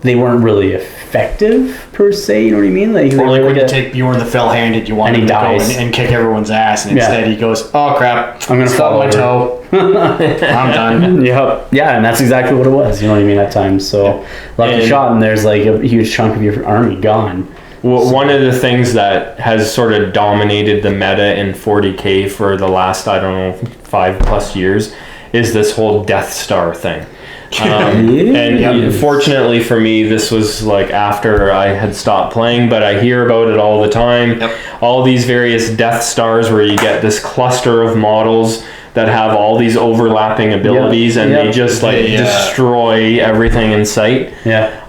they weren't really effective per se. You know what I mean? Like, or like when you take Bjorn the Fell-Handed, you want him to go and kick everyone's ass, and instead he goes, "Oh crap, I'm gonna fall my toe. I'm done." Yep. Yeah, and that's exactly what it was. You know what I mean? At times, so lucky shot, and there's like a huge chunk of your army gone. Well, one of the things that has sort of dominated the meta in 40k for the last, 5+ years is this whole Death Star thing. And fortunately for me, this was like after I had stopped playing, but I hear about it all the time. All these various Death Stars where you get this cluster of models that have all these overlapping abilities and they just destroy everything in sight.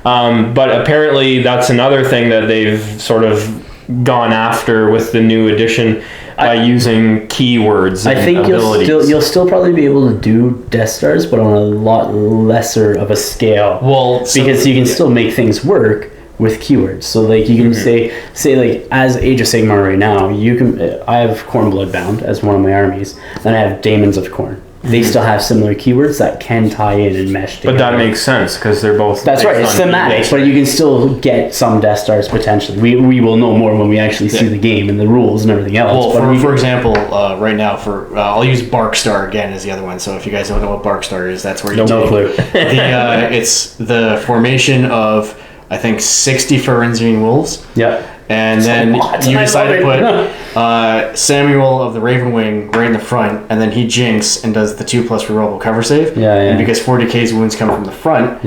But apparently that's another thing that they've sort of gone after with the new edition by using keywords. I think you'll still probably be able to do Death Stars, but on a lot lesser of a scale. Well, because you can still make things work with keywords. So like you can say like as Age of Sigmar right now, you can. I have Khorne Bloodbound as one of my armies, and I have Daemons of Khorne. They still have similar keywords that can tie in and mesh together. But that makes sense because they're both. That's right. It's thematic, but you can still get some Death Stars potentially. We will know more when we actually see the game and the rules and everything else. Well, for example, right now I'll use Barkstar again as the other one. So if you guys don't know what Barkstar is, that's where you no clue. It's the formation of I think 60 Pharynxian wolves. Yeah. And then you decide to put Samuel of the Ravenwing right in the front, and then he jinx and does the 2+ rerollable cover save. And because 40k's wounds come from the front,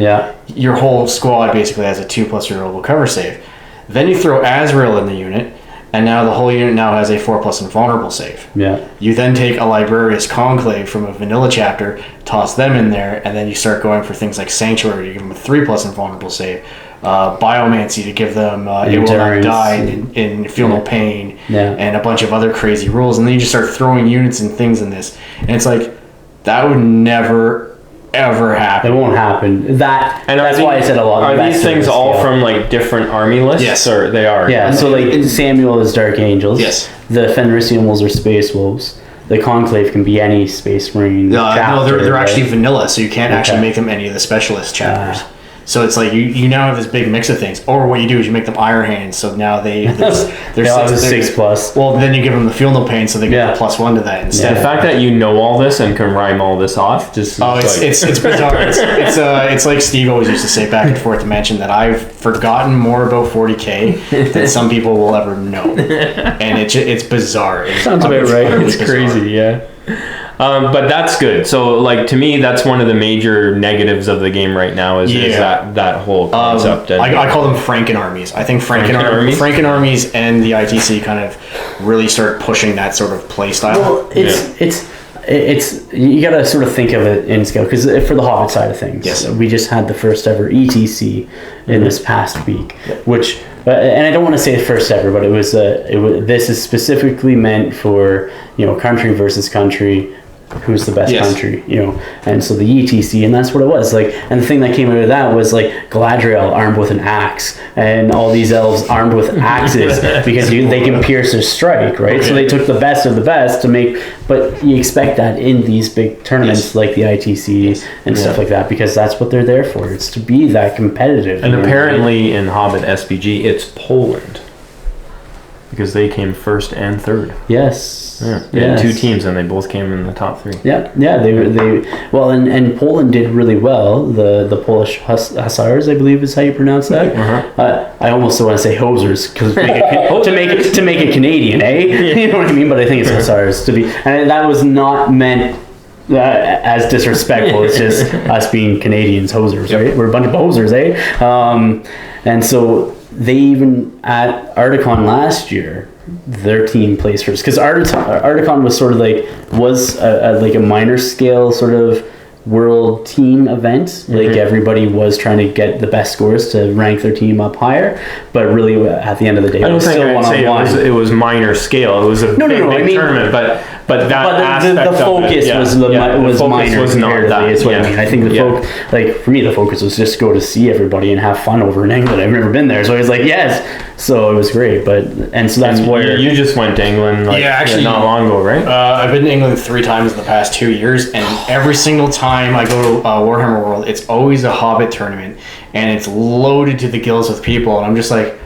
your whole squad basically has a 2+ rerollable cover save. Then you throw Azrael in the unit, and now the whole unit now has a 4+ invulnerable save. You then take a Librarius Conclave from a vanilla chapter, toss them in there, and then you start going for things like Sanctuary to give them a 3+ invulnerable save. Biomancy to give them it will not die and feel no pain, and a bunch of other crazy rules, and then you just start throwing units and things in this, and it's like that would never ever happen. It won't happen. That's why I said a lot. Are these things all from like different army lists? Yes, or they are. Yeah. So like Samuel is Dark Angels. Yes. The Fenrisian Wolves are Space Wolves. The Conclave can be any Space Marine. No, they're actually vanilla, so you can't actually make them any of the specialist chapters. So it's like you now have this big mix of things. Or what you do is you make them Iron Hands, so now they're 6+. Well, then you give them the Feel No Pain, so they get the +1 to that instead. The fact that you know all this and can rhyme all this off just it's bizarre. It's like Steve always used to say back in Fourth Dimension that I've forgotten more about 40k than some people will ever know, and it's bizarre. Sounds about right. It's crazy, yeah. But that's good. So, like, to me, that's one of the major negatives of the game right now is that whole concept. I call them Franken armies. I think Franken armies and the ITC kind of really start pushing that sort of play style. Well, it's you got to sort of think of it in scale because for the Hobbit side of things, we just had the first ever ETC in this past week, which. And I don't want to say the first ever, but it was this is specifically meant for country versus country, who's the best country, and so the ETC, and that's what it was like. And the thing that came out of that was like Galadriel armed with an axe, and all these elves armed with axes because they can pierce or strike, right? Okay. So they took the best of the best to make, but you expect that in these big tournaments like the ITC and stuff like that because that's what they're there for. It's to be that competitive. And apparently in Hobbit SBG, it's Poland. Because they came first and third. Yes. Yeah. They had 2 teams and they both came in the top 3. Yeah. They well, and Poland did really well. The Polish Hussars, I believe, is how you pronounce that. I almost want to say Hosers because to make it Canadian, eh? You know what I mean? But I think it's Hussars to be, and that was not meant as disrespectful. It's just us being Canadians, Hosers, right? We're a bunch of hosers, eh? And so. They even at Articon last year, their team placed first because Articon was sort of like a minor scale sort of world team event. Like everybody was trying to get the best scores to rank their team up higher, but really at the end of the day, I don't think still I'd say it was minor scale. It was a big tournament, but the focus was minor comparatively. Is what I mean. I think for me, the focus was just go to see everybody and have fun over in England. I've never been there, so I was like, yes. So it was great, so that's where you just went to England. Actually, not long ago, right? I've been to England 3 times in the past 2 years, and every single time I go to Warhammer World, it's always a Hobbit tournament, and it's loaded to the gills with people, and I'm just like,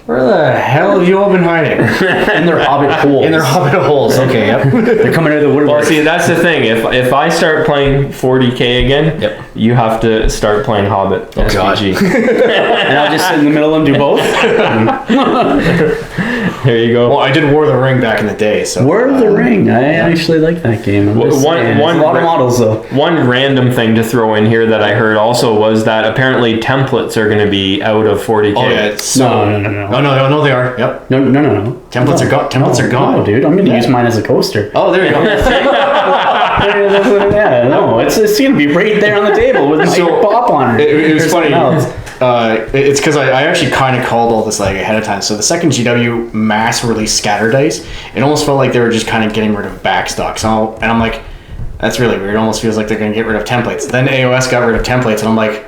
where the hell have you all been hiding? In their Hobbit holes. In their Hobbit holes. Okay, yep. They're coming out of the woodwork. Well, see, that's the thing. If I start playing 40K again, you have to start playing Hobbit SBG. And I'll just sit in the middle and do both. There you go. Well, I did War of the Ring back in the day. So War of the Ring. I actually like that game. One a lot of models though. One random thing to throw in here that I heard also was that apparently templates are going to be out of 40K. Oh yeah. No, they are. Yep. No. Templates are gone. Templates are gone. No, dude. I'm going to use mine as a coaster. Oh, there you go. Yeah, no, it's going to be right there on the table with my pop on it. It was funny. It's because I actually kind of called all this ahead of time. So the second GW mass release scatter dice, it almost felt like they were just kind of getting rid of backstock. And I'm like, that's really weird. It almost feels like they're going to get rid of templates. Then AOS got rid of templates, and I'm like,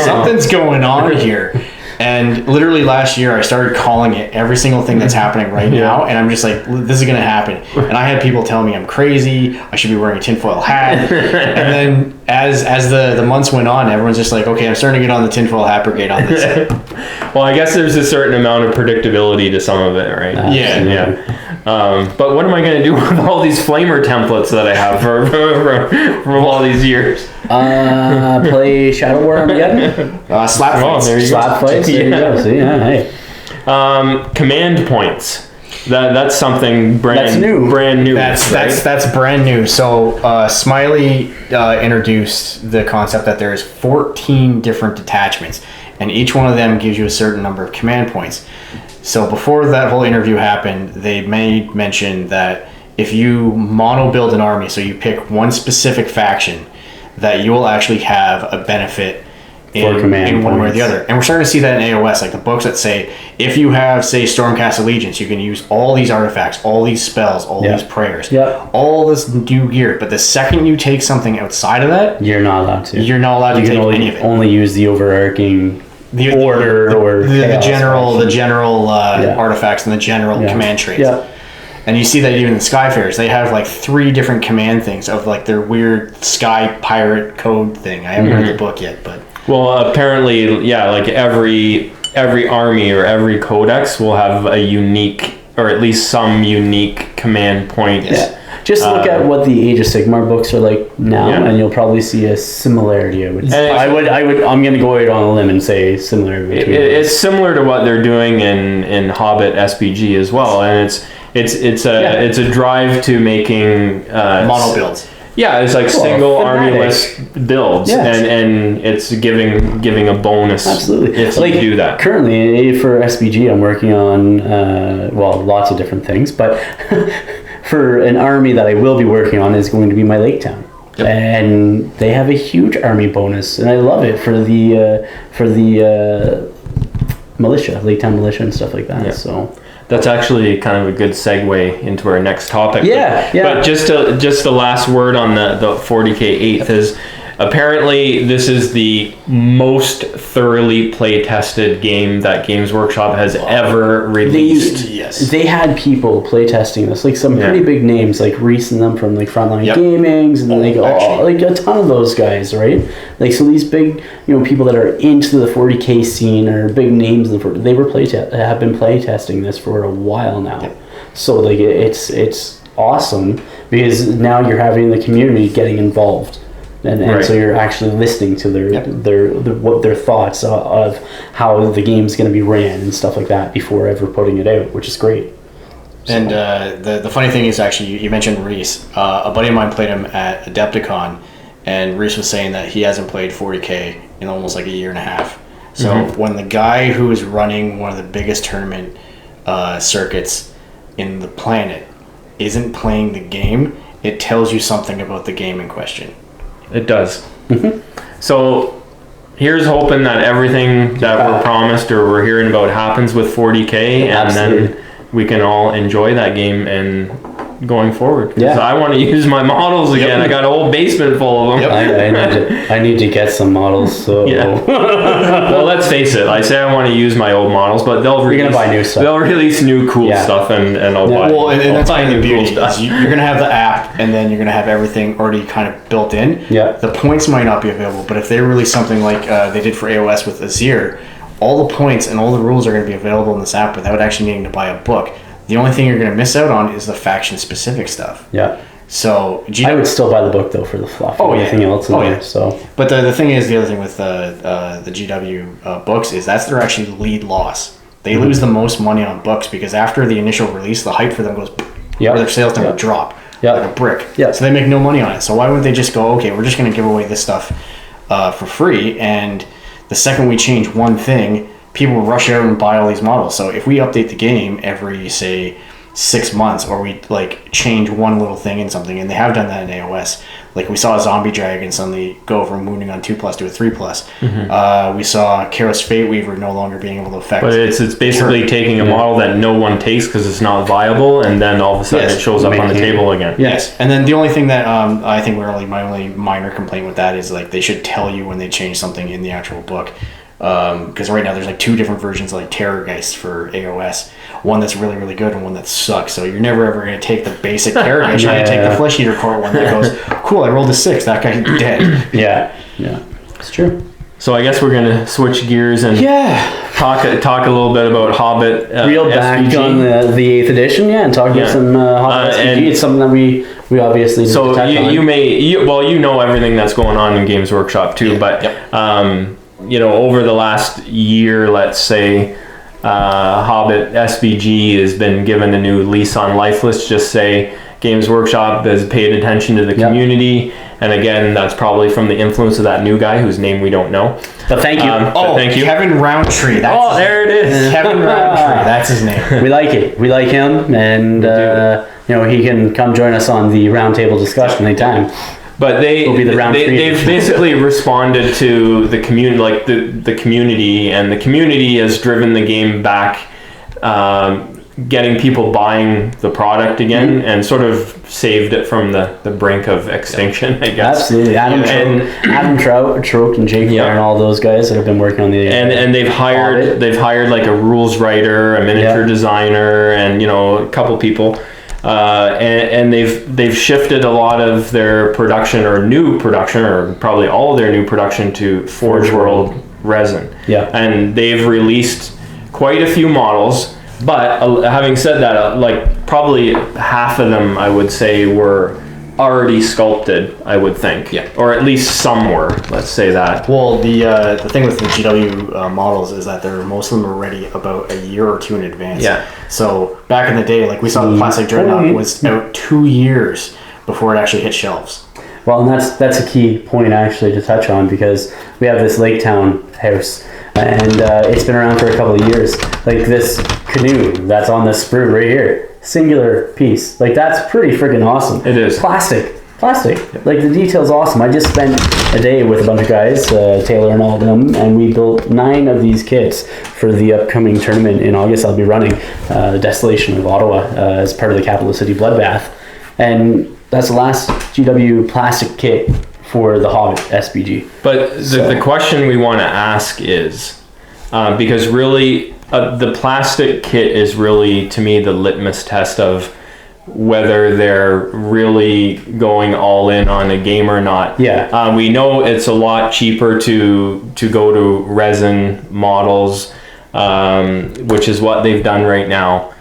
something's going on here. And literally last year, I started calling it every single thing that's happening right now, and I'm just like, this is going to happen. And I had people tell me I'm crazy, I should be wearing a tinfoil hat. And then as the months went on, everyone's just like, okay, I'm starting to get on the tinfoil hat brigade on this. Well, I guess there's a certain amount of predictability to some of it, right? Yeah. But what am I going to do with all these flamer templates that I have from all these years? Play Shadow War Armageddon? Slap fights. There you slap fights. There you go. See, hey. Command points. That's something brand new. That's brand new. So Smiley introduced the concept that there's 14 different detachments, and each one of them gives you a certain number of command points. So before that whole interview happened, they made mention that if you mono build an army, so you pick one specific faction, that you will actually have a benefit in one way or the other. And we're starting to see that in AOS, like the books that say, if you have, say, Stormcast Allegiance, you can use all these artifacts, all these spells, all these prayers, all this new gear. But the second you take something outside of that, you're not allowed to. You're not allowed to take any of it. Only use the overarching order or the general artifacts and the general command traits. Yeah. And you see that even in Skyfarers, they have 3 different command things of their weird sky pirate code thing. I haven't read the book yet, but apparently, every army or every codex will have a unique, or at least some unique command points. Yeah. Just look at what the Age of Sigmar books are like now, and you'll probably see a similarity. I'm going to go out on a limb and say similar. It's similar to what they're doing in Hobbit SBG as well, and it's a drive to making mono builds. Yeah, it's single army-less builds, and it's giving a bonus if you do that. Currently, for SBG, I'm working on, lots of different things, but for an army that I will be working on is going to be my Lake Town. Yep. And they have a huge army bonus, and I love it for the militia, Lake Town militia and stuff like that. Yeah. So that's actually kind of a good segue into our next topic. Yeah. But just the last word on the 40K 8th is apparently this is the most thoroughly play-tested game that Games Workshop has ever released. They had people play-testing this, some pretty big names, Reese and them from Frontline Gamings, and a ton of those guys, right? So these big, people that are into the 40K scene or big names, they were have been play-testing this for a while now. Yep. So it's awesome because now you're having the community getting involved. And so you're actually listening to their thoughts of how the game's going to be ran and stuff like that before ever putting it out, which is great. So. And the funny thing is, actually, you mentioned Reese. A buddy of mine played him at Adepticon, and Reese was saying that he hasn't played 40K in almost a year and a half. So when the guy who is running one of the biggest tournament circuits in the planet isn't playing the game, it tells you something about the game in question. It does. So here's hoping that everything that we're promised or we're hearing about happens with 40K, and then we can all enjoy that game and going forward. Yeah. I want to use my models again. I got a whole basement full of them. I need to get some models. So well, let's face it. I say I want to use my old models, but they'll release, buy new stuff. They'll release new cool stuff, and I'll buy. Well, and that's kind of the beauty. You're gonna have the app, and then you're gonna have everything already kind of built in. Yeah. The points might not be available, but if they release something like they did for AOS with Azir, all the points and all the rules are going to be available in this app without actually needing to buy a book. The only thing you're going to miss out on is the faction-specific stuff. Yeah. So I would still buy the book though for the fluff. Anything else in there. So. But the thing is, the other thing with the GW books is that's their actually lead loss. They lose the most money on books because after the initial release, the hype for them goes, or their sales number drop like a brick. Yeah. So they make no money on it. So why wouldn't they just go, okay, we're just going to give away this stuff for free, and the second we change one thing, people rush out and buy all these models. So if we update the game every, say, 6 months, or we like change one little thing in something, and they have done that in AOS. Like we saw a zombie dragon suddenly go from wounding on 2+ to a 3+. We saw Karos Fate Weaver no longer being able to affect. But it's basically taking a model that no one takes because it's not viable, and then all of a sudden it shows up on the table again. Yes, and then the only thing that I think my only minor complaint with that is like they should tell you when they change something in the actual book. Because right now there's like 2 different versions of like Terrorgeist for AOS, one that's really really good and one that sucks, so you're never ever going to take the basic Terrorgeist. You're going to take the Flesh Eater Core one that goes, cool, I rolled a 6, that guy's dead. Yeah, it's true. So I guess we're going to switch gears and talk a little bit about Hobbit Reel back SBG. on the 8th edition, and talk about some Hobbit SBG. It's something that we obviously need to touch on. You know everything that's going on in Games Workshop too, but over the last year, let's say, Hobbit SBG has been given a new lease on life. Let's just say Games Workshop has paid attention to the community, and again, that's probably from the influence of that new guy whose name we don't know. But thank you. Thank you. Kevin Roundtree. There it is. Kevin Roundtree. That's his name. We like it. We like him, and he can come join us on the roundtable discussion anytime. But they've basically responded to the community, like the community, and the community has driven the game back, getting people buying the product again, and sort of saved it from the brink of extinction, I guess. Absolutely. Adam Trout and Jake and all those guys that have been working on the and they've hired like a rules writer, a miniature designer, and a couple people. And they've shifted a lot of their production, or probably all of their new production, to Forge World resin. Yeah. And they've released quite a few models, but having said that, like probably half of them, I would say, were already sculpted, I would think. Yeah. Or at least some were, let's say that. Well, the thing with the GW models is that most of them are ready about a year or 2 in advance. Yeah. So back in the day, like we saw the Plastic Dreadnought was out 2 years before it actually hit shelves. Well, and that's a key point actually to touch on, because we have this Lake Town house, and it's been around for a couple of years. Like this canoe that's on this sprue right here, singular piece. Like that's pretty freaking awesome. It is. Plastic. Like the detail's awesome. I just spent a day with a bunch of guys, Taylor and all of them, and we built 9 of these kits for the upcoming tournament in August. I'll be running the Desolation of Ottawa as part of the Capital City Bloodbath, and that's the last GW plastic kit for the Hobbit SBG. But the question we want to ask is, because really the plastic kit is really, to me, the litmus test of whether they're really going all in on a game or not. Yeah. We know it's a lot cheaper to go to resin models, which is what they've done right now.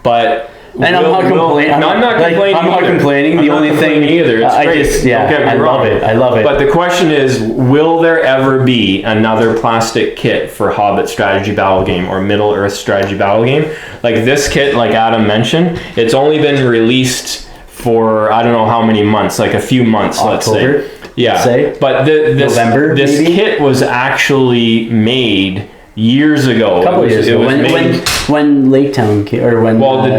But I'm not complaining. I'm not complaining. The only thing either. It's great. I love it. But the question is, will there ever be another plastic kit for Hobbit strategy battle game or Middle Earth strategy battle game? Like this kit, like Adam mentioned, it's only been released for I don't know how many months, like a few months, October, let's say. Yeah. But November, this kit was actually made years ago. A couple of years ago. When Lake Town came, or when the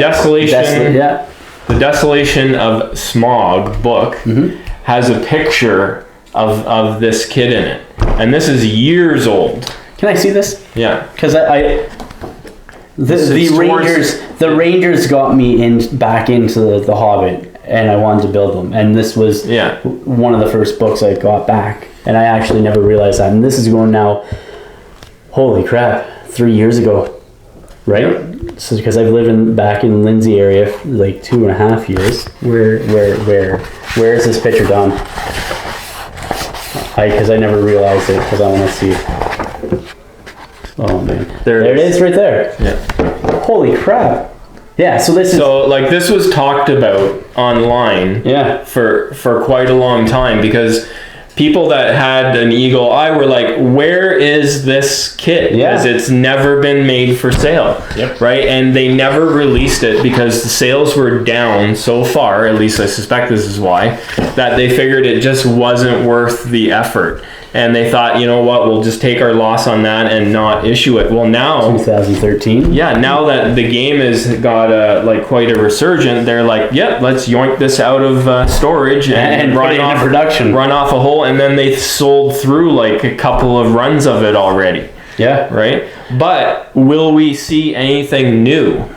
Desolation of Smog book has a picture of this kit in it, and this is years old. Can I see this? Yeah, because the Rangers got me back into the Hobbit, and I wanted to build them, and this was one of the first books I got back, and I actually never realized that, and this is going now, holy crap, 3 years ago, right? Yep. So because I've lived back in Lindsay area for like 2.5 years. Where is this picture done? Because I never realized it, because I want to see. Oh man, there it is right there. Yeah. Holy crap. Yeah, so this was talked about online for quite a long time, because people that had an eagle eye were like, where is this kit? Because it's never been made for sale. Yep. Right? And they never released it because the sales were down so far, at least I suspect this is why, that they figured it just wasn't worth the effort. And they thought, you know what, we'll just take our loss on that and not issue it. Well, now 2013. Yeah, now that the game has got quite a resurgent, they're like, yep, let's yoink this out of storage and run off production, run off a hole, and then they sold through like a couple of runs of it already. Yeah. Right? But will we see anything new?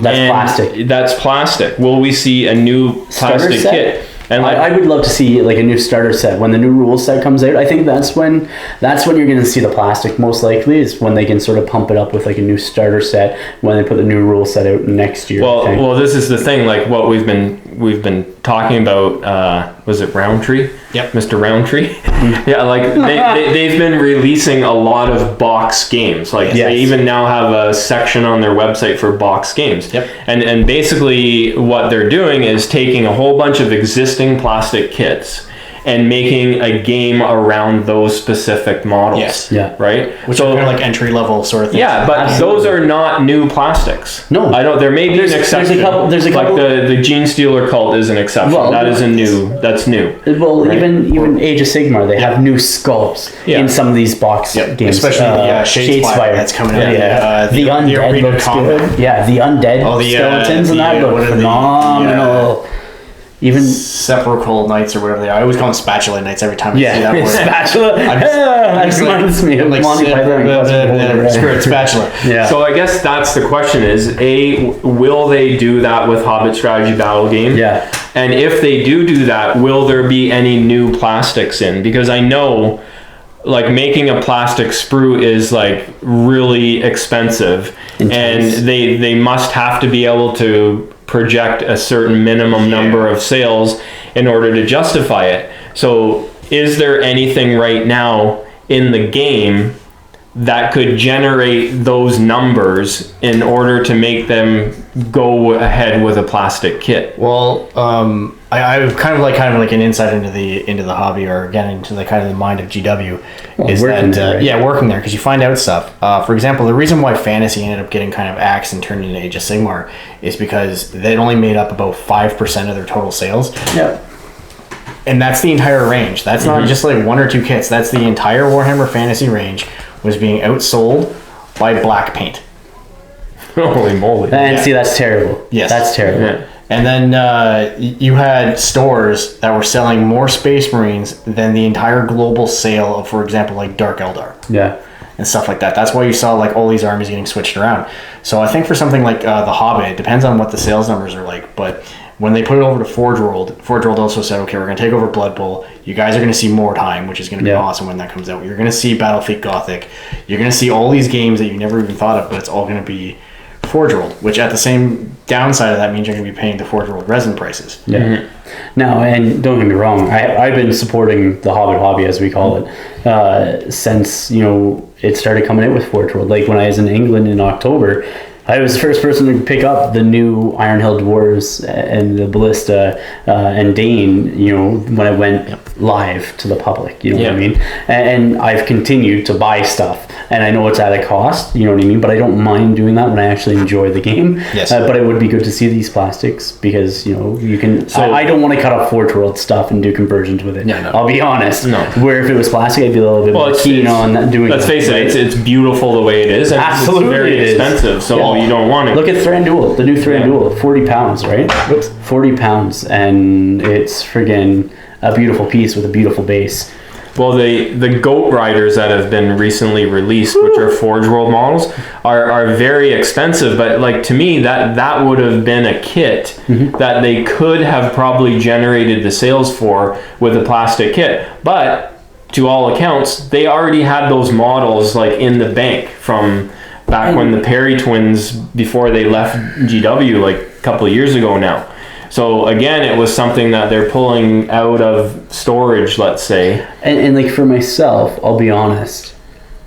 Plastic. That's plastic. Will we see a new plastic kit? And I would love to see like a new starter set when the new rules set comes out. I think that's when you're going to see the plastic most likely, is when they can sort of pump it up with like a new starter set when they put the new rule set out next year. Well, this is the thing. Like what we've been talking about. Was it Roundtree? Yep, Mr. Roundtree. Yeah, like they've been releasing a lot of box games. Like they even now have a section on their website for box games. Yep. And basically what they're doing is taking a whole bunch of existing plastic kits and making a game around those specific models. Yes. Yeah. Right? Which are kind of like entry level sort of things. Yeah, but those are not new plastics. No. I don't. There may be an exception. There's a couple. Like the Gene Stealer cult is an exception. Well, that is that's new. Well, right? even Age of Sigmar, they have new sculpts in some of these box games. Especially Shadespire that's coming out. Yeah. The Undead looks good. Yeah, the Undead skeletons in that look phenomenal. Even Sepulchral Knights or whatever they are. I always call them Spatula Knights every time I see that word. Spatula. That reminds me of Monty Python. Spirit Spatula. Yeah. So I guess that's the question is, will they do that with Hobbit Strategy Battle Game? Yeah. And if they do that, will there be any new plastics in? Because I know like making a plastic sprue is like really expensive. Intense. And they must have to be able to project a certain minimum number of sales in order to justify it. So is there anything right now in the game that could generate those numbers in order to make them go ahead with a plastic kit? Well, I kind of like an insight into the hobby, or again into the kind of the mind of GW, is working that there, right? Working there, because you find out stuff. For example, the reason why fantasy ended up getting kind of axed and turned into Age of Sigmar is because they only made up about 5% of their total sales. Yeah. And that's the entire range. That's not just like one or two kits. That's the entire Warhammer Fantasy range was being outsold by black paint. Holy moly. And see, that's terrible. Yes. That's terrible. Yeah. And then you had stores that were selling more Space Marines than the entire global sale of, for example, like Dark Eldar. Yeah. And stuff like that. That's why you saw like all these armies getting switched around. So I think for something like the Hobbit, it depends on what the sales numbers are like, but when they put it over to Forge World also said, okay, we're going to take over Blood Bowl. You guys are going to see more time, which is going to be awesome when that comes out. You're going to see Battlefleet Gothic. You're going to see all these games that you never even thought of, but it's all going to be Forge World, which at the same downside of that means you're going to be paying the Forge World resin prices. Yeah. Mm-hmm. Now, and don't get me wrong, I've been supporting the Hobbit hobby, as we call it, since, it started coming out with Forge World. Like when I was in England in October, I was the first person to pick up the new Ironhill Dwarves and the Ballista and Dane, when I went live to the public, what I mean? And I've continued to buy stuff. And I know it's at a cost, you know what I mean? But I don't mind doing that when I actually enjoy the game. Yes. But it would be good to see these plastics because, you can... So, I don't want to cut off Forge World stuff and do conversions with it. No. I'll be honest. No. Where if it was plastic, I'd be a little bit more keen on doing that. Let's face it, it's beautiful the way it is. And absolutely, it's very expensive, so you don't want it. Look at Thranduil, the new Thranduil, £40, right? Oops. £40, and it's friggin' a beautiful piece with a beautiful base. Well, the Goat Riders that have been recently released, which are Forge World models, are very expensive. But like to me, that would have been a kit that they could have probably generated the sales for with a plastic kit. But to all accounts, they already had those models like in the bank from back when the Perry twins, before they left GW like a couple of years ago now. So again, it was something that they're pulling out of storage, let's say. And like for myself, I'll be honest,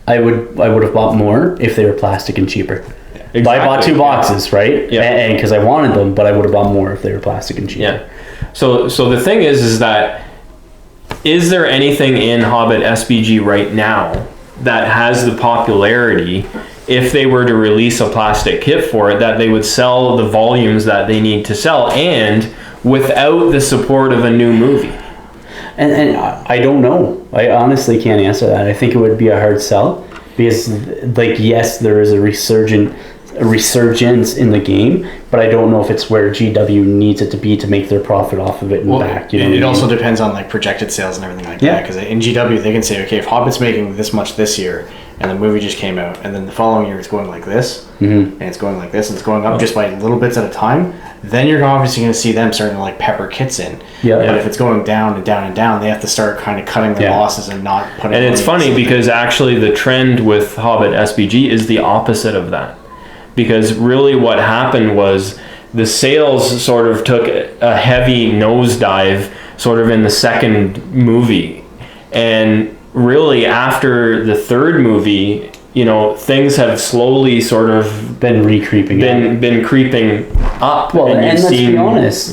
I would have bought more if they were plastic and cheaper. Exactly. But I bought 2 boxes, right? Yeah. And because I wanted them, but I would have bought more if they were plastic and cheaper. Yeah. So the thing is that, is there anything in Hobbit SBG right now that has the popularity, if they were to release a plastic kit for it, that they would sell the volumes that they need to sell, and without the support of a new movie? And I don't know. I honestly can't answer that. I think it would be a hard sell because, like, yes, there is a resurgence in the game, but I don't know if it's where GW needs it to be to make their profit off of it and back. You know, it also depends on like projected sales and everything like that. Because in GW they can say, okay, if Hobbit's making this much this year, and the movie just came out, and then the following year it's going like this, and it's going like this, and it's going up just by little bits at a time, then you're obviously going to see them starting to like pepper kits in. But if it's going down and down and down, they have to start kind of cutting their losses and not putting. And it's funny because actually the trend with Hobbit SBG is the opposite of that. Because really what happened was the sales sort of took a heavy nosedive sort of in the second movie. And really after the third movie, you know, things have slowly sort of been creeping up. Well, and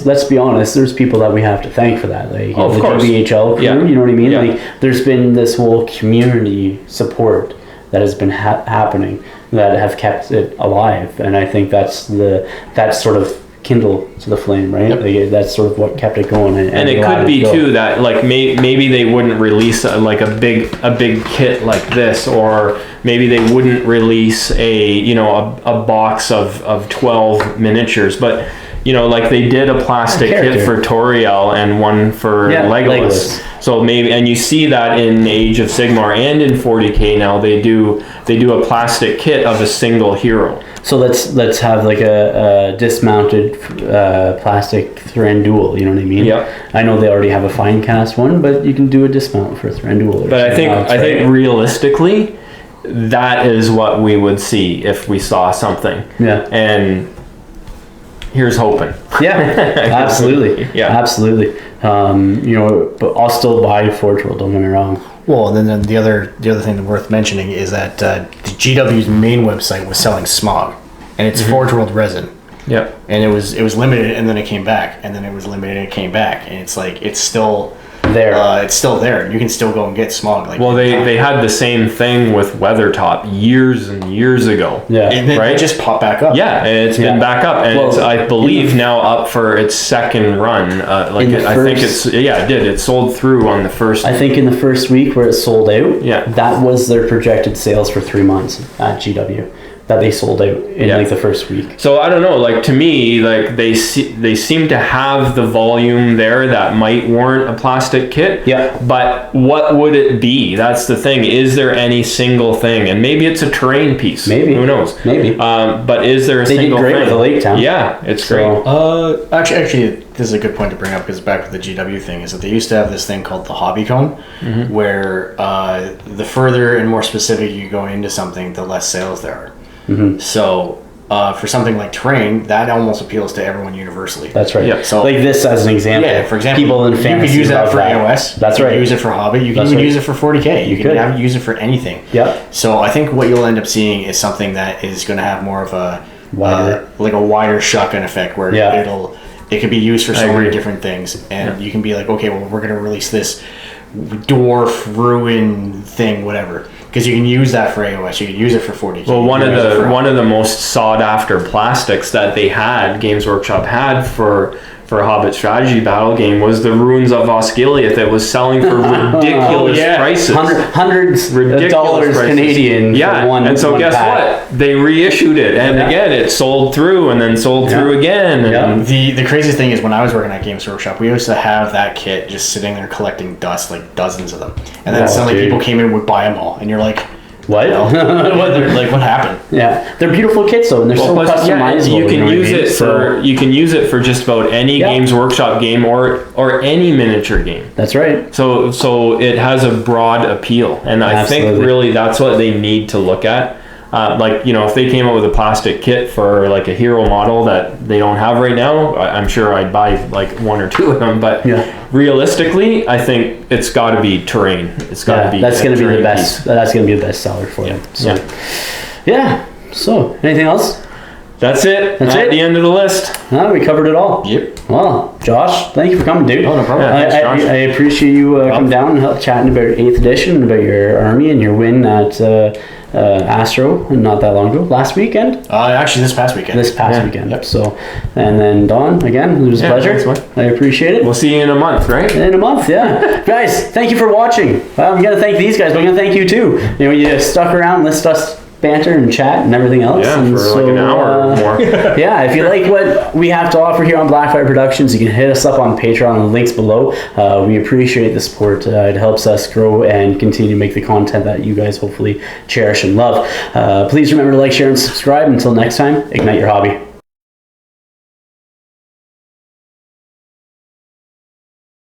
let's be honest, there's people that we have to thank for that. Like of the course. WHL crew, you know what I mean? Like there's been this whole community support that has been happening that have kept it alive, and I think that's sort of kindle to the flame, right? Like, that's sort of what kept it going. And it could be too that like maybe they wouldn't release a big kit like this, or maybe they wouldn't release a box of 12 miniatures, but you know, like they did a plastic kit for Toriel and one for Legolas. So maybe, and you see that in Age of Sigmar and in 40K now, they do a plastic kit of a single hero. So let's have like a dismounted plastic Thranduil, you know what I mean? Yeah. I know they already have a fine cast one, but you can do a dismount for a Thranduil. But I think realistically, that is what we would see if we saw something. Yeah. And here's hoping. Yeah, absolutely. Absolutely. But I'll still buy Forge World, don't get me wrong. Well, and then the other thing worth mentioning is that the GW's main website was selling Smog, and it's Forge World resin. Yep. And it was limited, and then it came back, and then it was limited, and it came back, and it's like it's still there. It's still there. You can still go and get Smog. Like, well, they had the same thing with Weathertop years and years ago. Yeah. And then it just popped back up. Yeah, and it's been back up, and it's, I believe, now up for its second run. I think it did. It sold through on the first. I think in the first week where it sold out. Yeah. That was their projected sales for 3 months at GW. That they sold out in like the first week. So I don't know, like to me, like they seem to have the volume there that might warrant a plastic kit. Yeah. But what would it be? That's the thing. Is there any single thing? And maybe it's a terrain piece. Maybe. Who knows? Maybe. But is there a single thing? They did great with the Lake Town. Yeah, it's great. Actually, this is a good point to bring up because back with the GW thing is that they used to have this thing called the Hobbycon, where the further and more specific you go into something, the less sales there are. So for something like terrain, that almost appeals to everyone universally. That's right. Yeah. So like this as an example. Yeah. For example, people in fantasy you could use that for AOS. That's right. You can use it for Hobbit. You can even use it for 40K. You can use it for anything. Yeah. So I think what you'll end up seeing is something that is going to have more of a wider shotgun effect, where it could be used for so many different things, and you can be like, okay, well, we're going to release this dwarf ruin thing, whatever. because you can use that for AOS. You can use it for 40K. Well, one of the most sought after plastics that they had, Games Workshop had for Hobbit strategy battle game was the Ruins of Osgiliath that was selling for ridiculous prices. Hundreds of dollars Canadian for one. And so guess what? They reissued it, and again it sold through and then sold through again. And the crazy thing is, when I was working at Games Workshop, we used to have that kit just sitting there collecting dust, like dozens of them. And then suddenly people came in and would buy them all, and you're like, what? What happened? Yeah, they're beautiful kits though, and they're so customizable. You can use it for just about any Games Workshop game or any miniature game. That's right. So it has a broad appeal, and I think really that's what they need to look at. Like, you know, if they came up with a plastic kit for like a hero model that they don't have right now, I'm sure I'd buy like one or two of them. But realistically, I think it's got to be terrain. It's got to be. That's going to be the best. Piece. That's going to be the best seller for them. So, So, anything else? That's it. That's at the end of the list. No, we covered it all. Yep. Well, Josh, thank you for coming, dude. Oh, no problem. I appreciate you coming down and help chatting about 8th edition and about your army and your win at Astro not that long ago. Last weekend? Actually, this past weekend. Weekend. Yep. So, and then Don, again, it was a pleasure. I appreciate it. We'll see you in a month, right? In a month, yeah. Guys, thank you for watching. I'm going to thank these guys, but I'm going to thank you too. You know, you stuck around, listened to us banter and chat and everything else. Yeah, and for like an hour or more. Yeah, if you like what we have to offer here on Blackfyre Productions, you can hit us up on Patreon, the links below. We appreciate the support. It helps us grow and continue to make the content that you guys hopefully cherish and love. Please remember to like, share, and subscribe. Until next time, ignite your hobby.